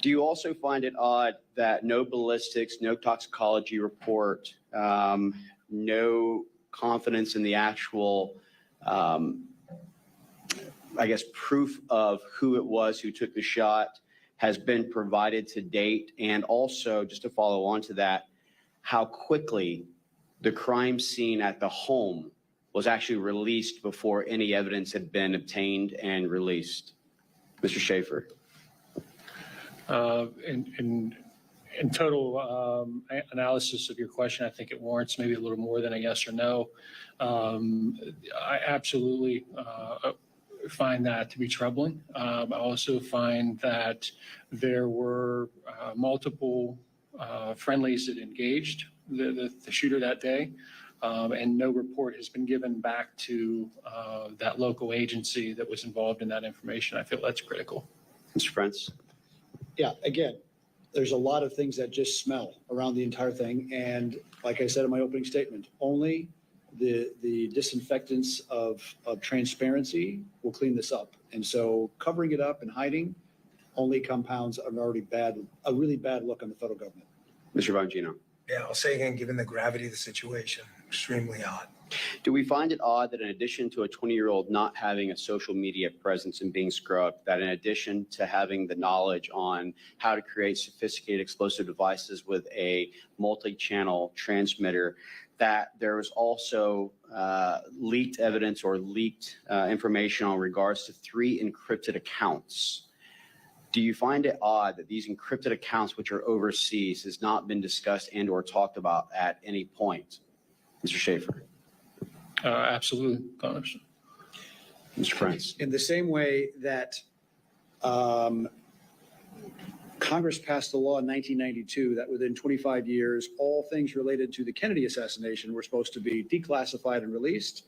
Do you also find it odd that no ballistics, no toxicology report, no confidence in the actual, proof of who it was who took the shot has been provided to date? And also, just to follow on to that, how quickly the crime scene at the home was actually released before any evidence had been obtained and released? Mr. Shaffer? In total analysis of your question, I think it warrants maybe a little more than a yes or no. I absolutely find that to be troubling. I also find that there were multiple friendlies that engaged the shooter that day, and no report has been given back to that local agency that was involved in that information. I feel that's critical. Mr. Prince? Yeah, again, there's a lot of things that just smell around the entire thing. And like I said in my opening statement, only the disinfectants of transparency will clean this up. And so covering it up and hiding only compounds a really bad look on the federal government. Mr. Bongino? Yeah, I'll say again, given the gravity of the situation, extremely odd. Do we find it odd that in addition to a 20-year-old not having a social media presence and being scrubbed, that in addition to having the knowledge on how to create sophisticated explosive devices with a multi-channel transmitter, that there was also leaked evidence or leaked information on regards to 3 encrypted accounts? Do you find it odd that these encrypted accounts, which are overseas, has not been discussed and or talked about at any point? Mr. Shaffer? Absolutely, Congressman. Mr. Prince? In the same way that Congress passed a law in 1992 that within 25 years, all things related to the Kennedy assassination were supposed to be declassified and released.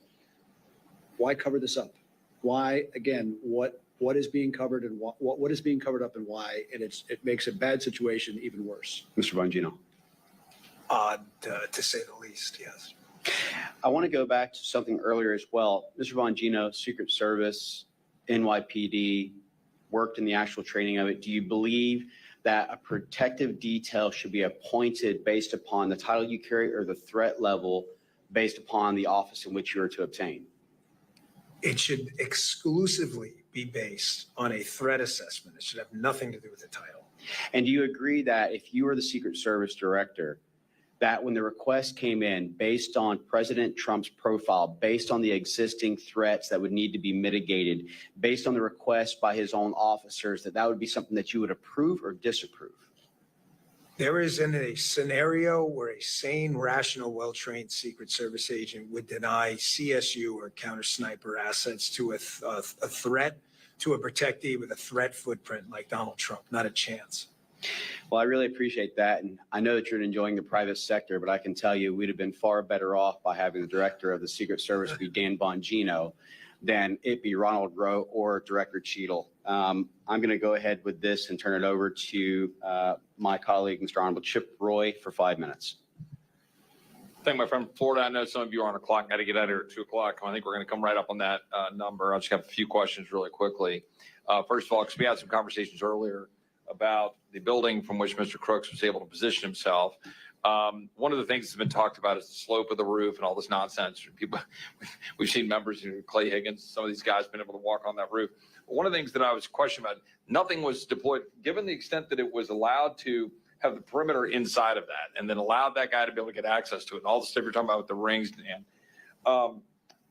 Why cover this up? Why, again, what is being covered and what is being covered up and why? And it makes a bad situation even worse. Mr. Bongino? odd, to say the least, yes. I want to go back to something earlier as well. Mr. Bongino, Secret Service, NYPD, worked in the actual training of it. Do you believe that a protective detail should be appointed based upon the title you carry or the threat level based upon the office in which you are to obtain? It should exclusively be based on a threat assessment. It should have nothing to do with the title. And do you agree that if you were the Secret Service director, that when the request came in based on President Trump's profile, based on the existing threats that would need to be mitigated, based on the request by his own officers, that would be something that you would approve or disapprove? There isn't a scenario where a sane, rational, well-trained Secret Service agent would deny CSU or counter sniper assets to a threat, to a protectee with a threat footprint like Donald Trump. Not a chance. Well, I really appreciate that. And I know that you're enjoying the private sector, but I can tell you we'd have been far better off by having the director of the Secret Service be Dan Bongino than it be Ronald Rowe or Director Cheadle. I'm going to go ahead with this and turn it over to my colleague, Mr. Honorable Chip Roy, for 5 minutes. Thank my friend from Florida. I know some of you are on a clock. Got to get out of here at 2 o'clock. I think we're going to come right up on that number. I'll just have a few questions really quickly. First of all, because we had some conversations earlier about the building from which Mr. Crooks was able to position himself. One of the things that's been talked about is the slope of the roof and all this nonsense. People, we've seen members, Clay Higgins, some of these guys been able to walk on that roof. But one of the things that I was questioning about, nothing was deployed, given the extent that it was allowed to have the perimeter inside of that, and then allowed that guy to be able to get access to it, and all the stuff you're talking about with the rings, and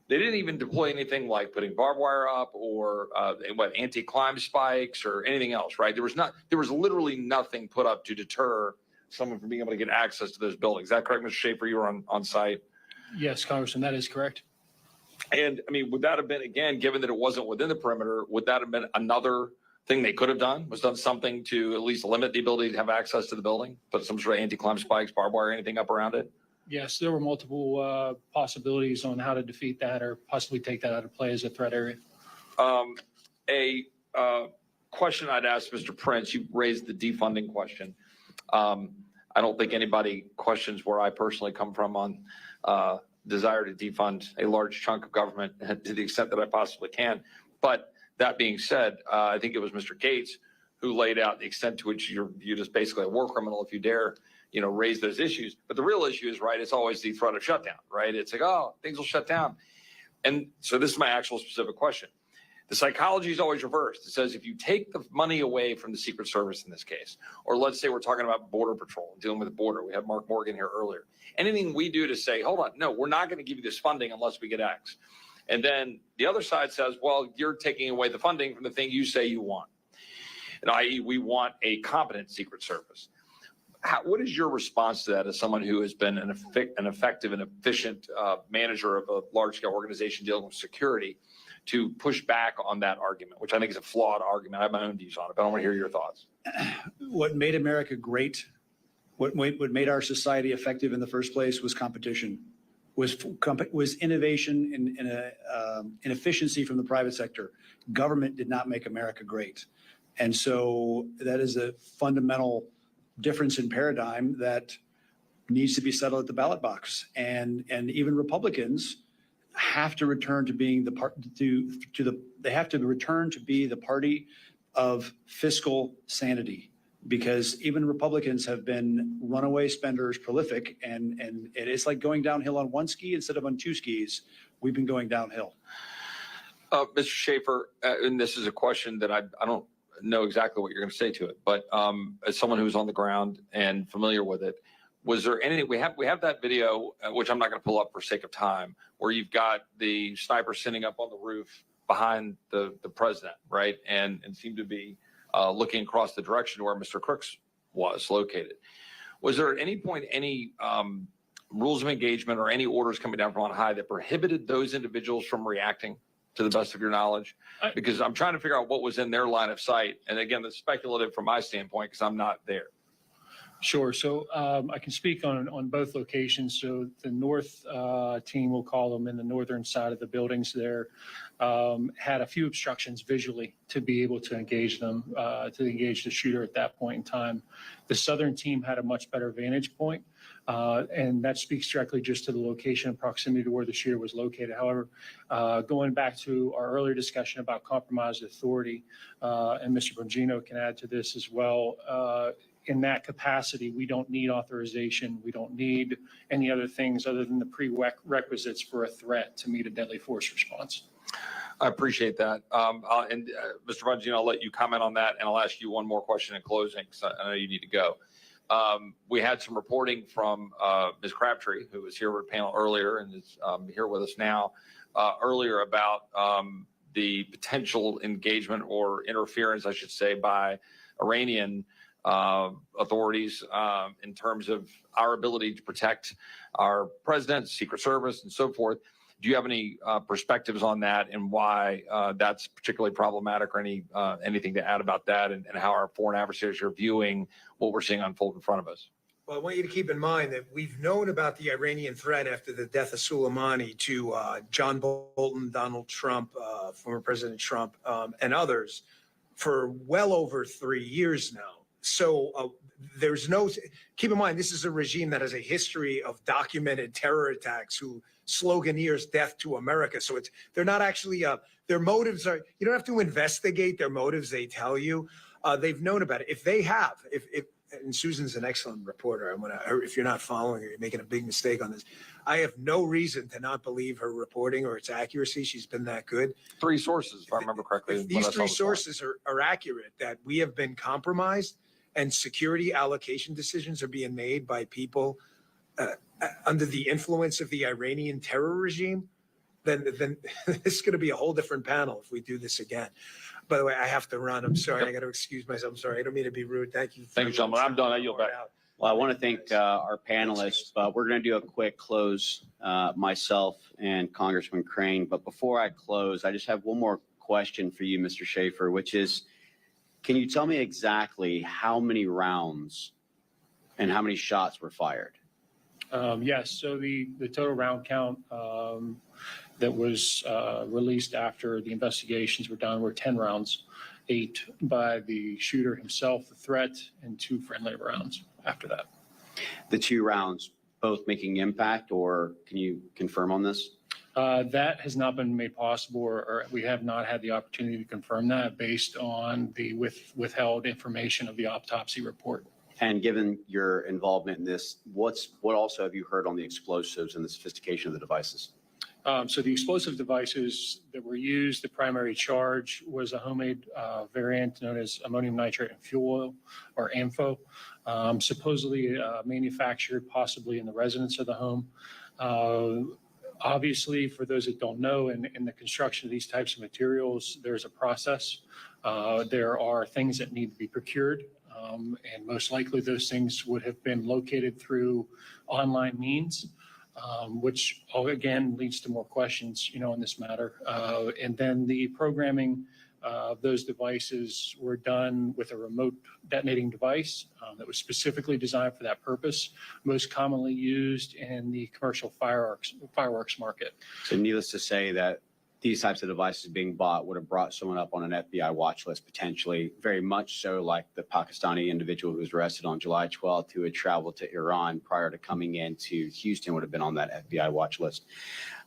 they didn't even deploy anything like putting barbed wire up or anti-climb spikes or anything else, right? There was literally nothing put up to deter someone from being able to get access to those buildings. Is that correct, Mr. Shaffer? You were on site. Yes, Congressman, that is correct. And I mean, would that have been, again, given that it wasn't within the perimeter, would that have been another thing they could have done? Was done something to at least limit the ability to have access to the building? Put some sort of anti-climb spikes, barbed wire, anything up around it? Yes, there were multiple possibilities on how to defeat that or possibly take that out of play as a threat area. A question I'd ask Mr. Prince, you raised the defunding question. I don't think anybody questions where I personally come from on desire to defund a large chunk of government to the extent that I possibly can. But that being said, I think it was Mr. Gates who laid out the extent to which you're just basically a war criminal if you dare, raise those issues. But the real issue is, right, it's always the threat of shutdown, right? It's like, oh, things will shut down. And so this is my actual specific question. The psychology is always reversed. It says if you take the money away from the Secret Service in this case, or let's say we're talking about Border Patrol, dealing with the border. We had Mark Morgan here earlier. Anything we do to say, hold on, no, we're not going to give you this funding unless we get X. And then the other side says, well, you're taking away the funding from the thing you say you want. And i.e., we want a competent Secret Service. What is your response to that as someone who has been an effective and efficient manager of a large-scale organization dealing with security, to push back on that argument, which I think is a flawed argument? I have my own views on it, but I want to hear your thoughts. What made America great, what made our society effective in the first place was competition, was innovation and efficiency from the private sector. Government did not make America great. And so that is a fundamental difference in paradigm that needs to be settled at the ballot box. And even Republicans have to return to being they have to return to be the party of fiscal sanity, because even Republicans have been runaway spenders, prolific, and it's like going downhill on one ski instead of on two skis. We've been going downhill. Mr. Shaffer, and this is a question that I don't know exactly what you're going to say to it, but as someone who's on the ground and familiar with it, was there anything, we have that video, which I'm not going to pull up for sake of time, where you've got the sniper sitting up on the roof behind the president, right? And seemed to be looking across the direction where Mr. Crooks was located. Was there at any point any rules of engagement or any orders coming down from on high that prohibited those individuals from reacting, to the best of your knowledge? Because I'm trying to figure out what was in their line of sight. And again, that's speculative from my standpoint because I'm not there. Sure. So I can speak on both locations. So the north team, we'll call them, in the northern side of the buildings there, had a few obstructions visually to be able to engage them, to engage the shooter at that point in time. The southern team had a much better vantage point. And that speaks directly just to the location and proximity to where the shooter was located. However, going back to our earlier discussion about compromised authority, and Mr. Bongino can add to this as well, in that capacity, we don't need authorization. We don't need any other things other than the prerequisites for a threat to meet a deadly force response. I appreciate that. Mr. Bongino, I'll let you comment on that, and I'll ask you one more question in closing, because I know you need to go. We had some reporting from Ms. Crabtree, who was here with the panel earlier and is here with us now, earlier about the potential engagement or interference, I should say, by Iranian authorities in terms of our ability to protect our president, Secret Service, and so forth. Do you have any perspectives on that and why that's particularly problematic, or anything to add about that, and how our foreign adversaries are viewing what we're seeing unfold in front of us? Well, I want you to keep in mind that we've known about the Iranian threat after the death of Soleimani to John Bolton, Donald Trump, former President Trump, and others for well over 3 years now. So there's no, keep in mind, this is a regime that has a history of documented terror attacks who sloganeers death to America. So they're not actually, their motives are, you don't have to investigate their motives, they tell you. They've known about it. If they have, and Susan's an excellent reporter, if you're not following her, you're making a big mistake on this. I have no reason to not believe her reporting or its accuracy. She's been that good. 3 sources, if I remember correctly. If these 3 sources are accurate, that we have been compromised and security allocation decisions are being made by people under the influence of the Iranian terror regime, then this is going to be a whole different panel if we do this again. By the way, I have to run. I'm sorry. I got to excuse myself. I'm sorry. I don't mean to be rude. Thank you. Thank you, gentlemen. I'm done. I yield back. Well, I want to thank our panelists, but we're going to do a quick close, myself and Congressman Crane. But before I close, I just have one more question for you, Mr. Shaffer, which is, can you tell me exactly how many rounds and how many shots were fired? Yes, so the total round count that was released after the investigations were done were 10 rounds, 8 by the shooter himself, the threat, and 2 friendly rounds after that. The 2 rounds both making impact, or can you confirm on this? That has not been made possible, or we have not had the opportunity to confirm that based on the withheld information of the autopsy report. And given your involvement in this, what also have you heard on the explosives and the sophistication of the devices? So the explosive devices that were used, the primary charge was a homemade variant known as ammonium nitrate and fuel oil, or AMFO, supposedly manufactured possibly in the residence of the home. Obviously, for those that don't know, in the construction of these types of materials, there's a process. There are things that need to be procured, and most likely those things would have been located through online means, which again leads to more questions, in this matter. And then the programming of those devices were done with a remote detonating device that was specifically designed for that purpose, most commonly used in the commercial fireworks market. So needless to say that these types of devices being bought would have brought someone up on an FBI watch list, potentially, very much so like the Pakistani individual who was arrested on July 12th, who had traveled to Iran prior to coming into Houston, would have been on that FBI watch list.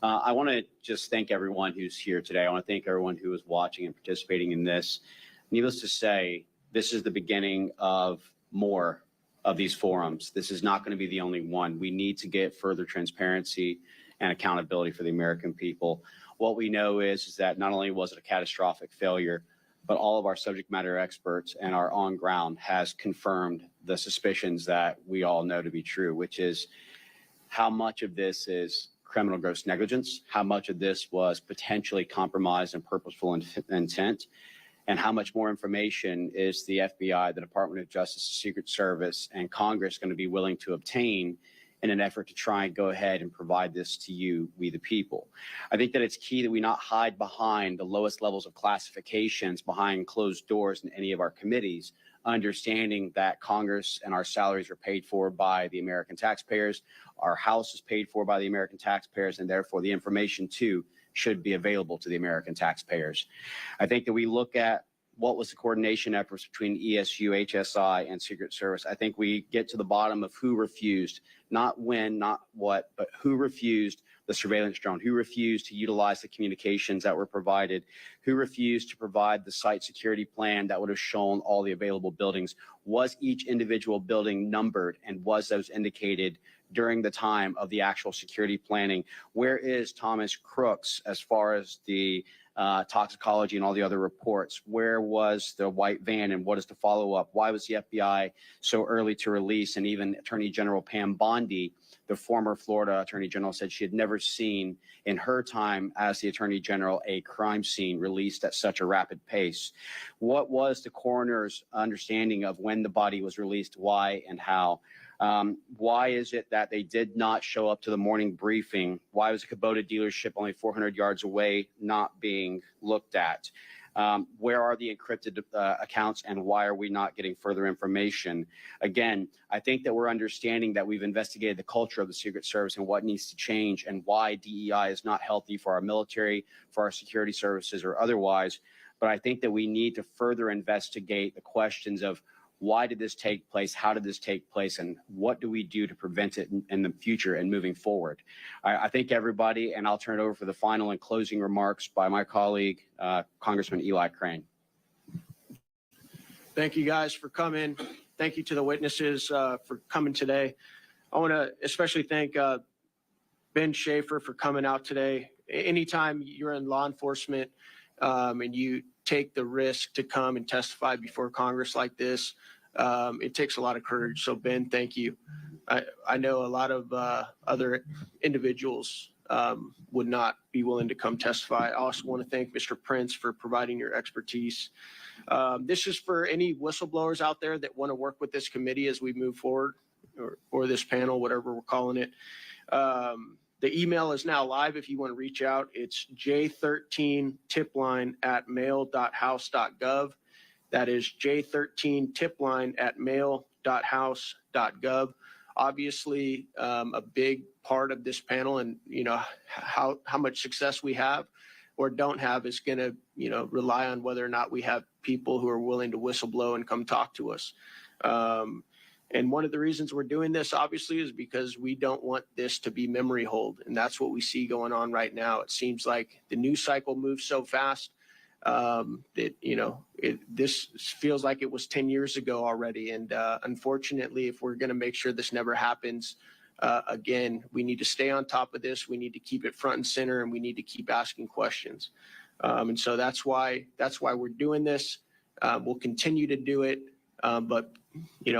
I want to just thank everyone who's here today. I want to thank everyone who is watching and participating in this. Needless to say, this is the beginning of more of these forums. This is not going to be the only one. We need to get further transparency and accountability for the American people. What we know is that not only was it a catastrophic failure, but all of our subject matter experts and our on ground has confirmed the suspicions that we all know to be true, which is how much of this is criminal gross negligence, how much of this was potentially compromised and purposeful intent, and how much more information is the FBI, the Department of Justice, the Secret Service, and Congress going to be willing to obtain in an effort to try and go ahead and provide this to you, we the people. I think that it's key that we not hide behind the lowest levels of classifications behind closed doors in any of our committees, understanding that Congress and our salaries are paid for by the American taxpayers, our House is paid for by the American taxpayers, and therefore the information too should be available to the American taxpayers. I think that we look at what was the coordination efforts between ESU, HSI, and Secret Service. I think we get to the bottom of who refused, not when, not what, but who refused the surveillance drone, who refused to utilize the communications that were provided, who refused to provide the site security plan that would have shown all the available buildings. Was each individual building numbered, and was those indicated during the time of the actual security planning? Where is Thomas Crooks as far as the toxicology and all the other reports? Where was the white van, and what is the follow-up? Why was the FBI so early to release? And even Attorney General Pam Bondi, the former Florida Attorney General, said she had never seen in her time as the Attorney General a crime scene released at such a rapid pace. What was the coroner's understanding of when the body was released, why and how? Why is it that they did not show up to the morning briefing? Why was the Kubota dealership only 400 yards away not being looked at? Where are the encrypted accounts, and why are we not getting further information? Again, I think that we're understanding that we've investigated the culture of the Secret Service and what needs to change, and why DEI is not healthy for our military, for our security services, or otherwise. But I think that we need to further investigate the questions of why did this take place? How did this take place? And what do we do to prevent it in the future and moving forward? I thank everybody, and I'll turn it over for the final and closing remarks by my colleague, Congressman Eli Crane. Thank you guys for coming. Thank you to the witnesses for coming today. I want to especially thank Ben Shaffer for coming out today. Anytime you're in law enforcement and you take the risk to come and testify before Congress like this, it takes a lot of courage. So Ben, thank you. I know a lot of other individuals would not be willing to come testify. I also want to thank Mr. Prince for providing your expertise. This is for any whistleblowers out there that want to work with this committee as we move forward, or this panel, whatever we're calling it. The email is now live if you want to reach out. It's J13tipline@mail.house.gov. That is J13tipline@mail.house.gov. Obviously, a big part of this panel, and how much success we have or don't have, is going to rely on whether or not we have people who are willing to whistleblow and come talk to us. And one of the reasons we're doing this, obviously, is because we don't want this to be memory hold. And that's what we see going on right now. It seems like the news cycle moves so fast that, this feels like it was 10 years ago already. And unfortunately, if we're going to make sure this never happens again, we need to stay on top of this. We need to keep it front and center, and we need to keep asking questions. And so that's why we're doing this. We'll continue to do it. But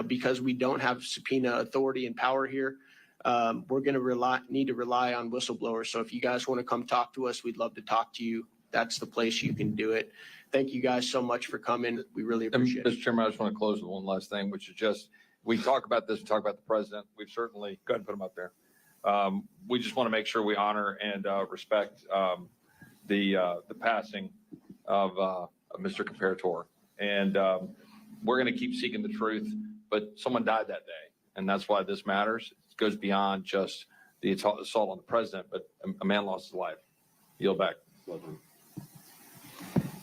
because we don't have subpoena authority and power here, we're going to need to rely on whistleblowers. So if you guys want to come talk to us, we'd love to talk to you. That's the place you can do it. Thank you guys so much for coming. We really appreciate it. Mr. Chairman, I just want to close with one last thing, which is just, we talk about this, we talk about the president. We've certainly, go ahead and put him up there. We just want to make sure we honor and respect the passing of Mr. Comparator. And we're going to keep seeking the truth, but someone died that day, and that's why this matters. It goes beyond just the assault on the president, but a man lost his life. Yield back. Well done.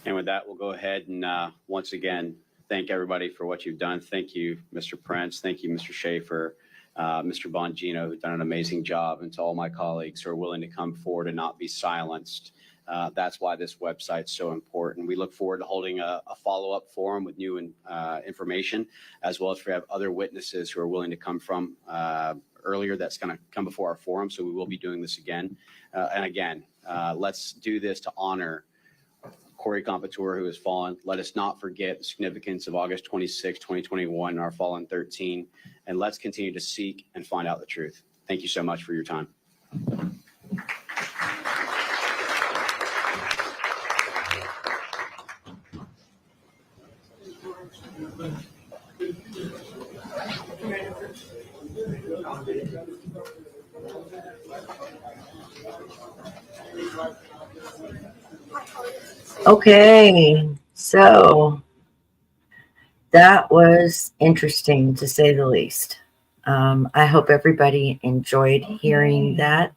And with that, we'll go ahead and once again, thank everybody for what you've done. Thank you, Mr. Prince. Thank you, Mr. Shaffer, Mr. Bongino, who's done an amazing job, and to all my colleagues who are willing to come forward and not be silenced. That's why this website's so important. We look forward to holding a follow-up forum with new information, as well as if we have other witnesses who are willing to come from earlier that's going to come before our forum. So we will be doing this again. And again, let's do this to honor Corey Comparator, who has fallen. Let us not forget the significance of August 26, 2021, and our fallen 13. And let's continue to seek and find out the truth. Thank you so much for your time. Okay, so that was interesting, to say the least. I hope everybody enjoyed hearing that.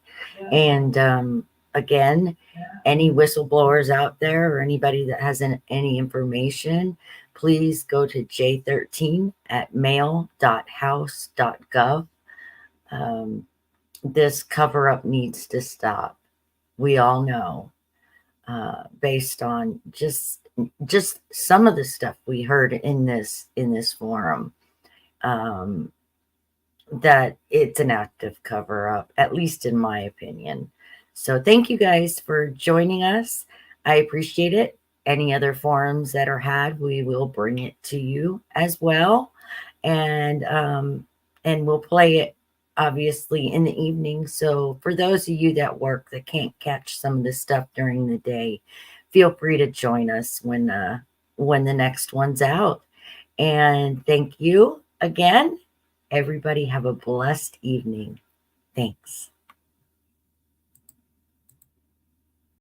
And again, any whistleblowers out there or anybody that has any information, please go to J13 at mail.house.gov. This cover up needs to stop. We all know, based on just some of the stuff we heard in this forum, that it's an active cover up, at least in my opinion. So thank you guys for joining us. I appreciate it. Any other forums that are had, we will bring it to you as well. And we'll play it obviously in the evening. So for those of you that work that can't catch some of this stuff during the day, feel free to join us when the next one's out. And thank you again. Everybody have a blessed evening. Thanks.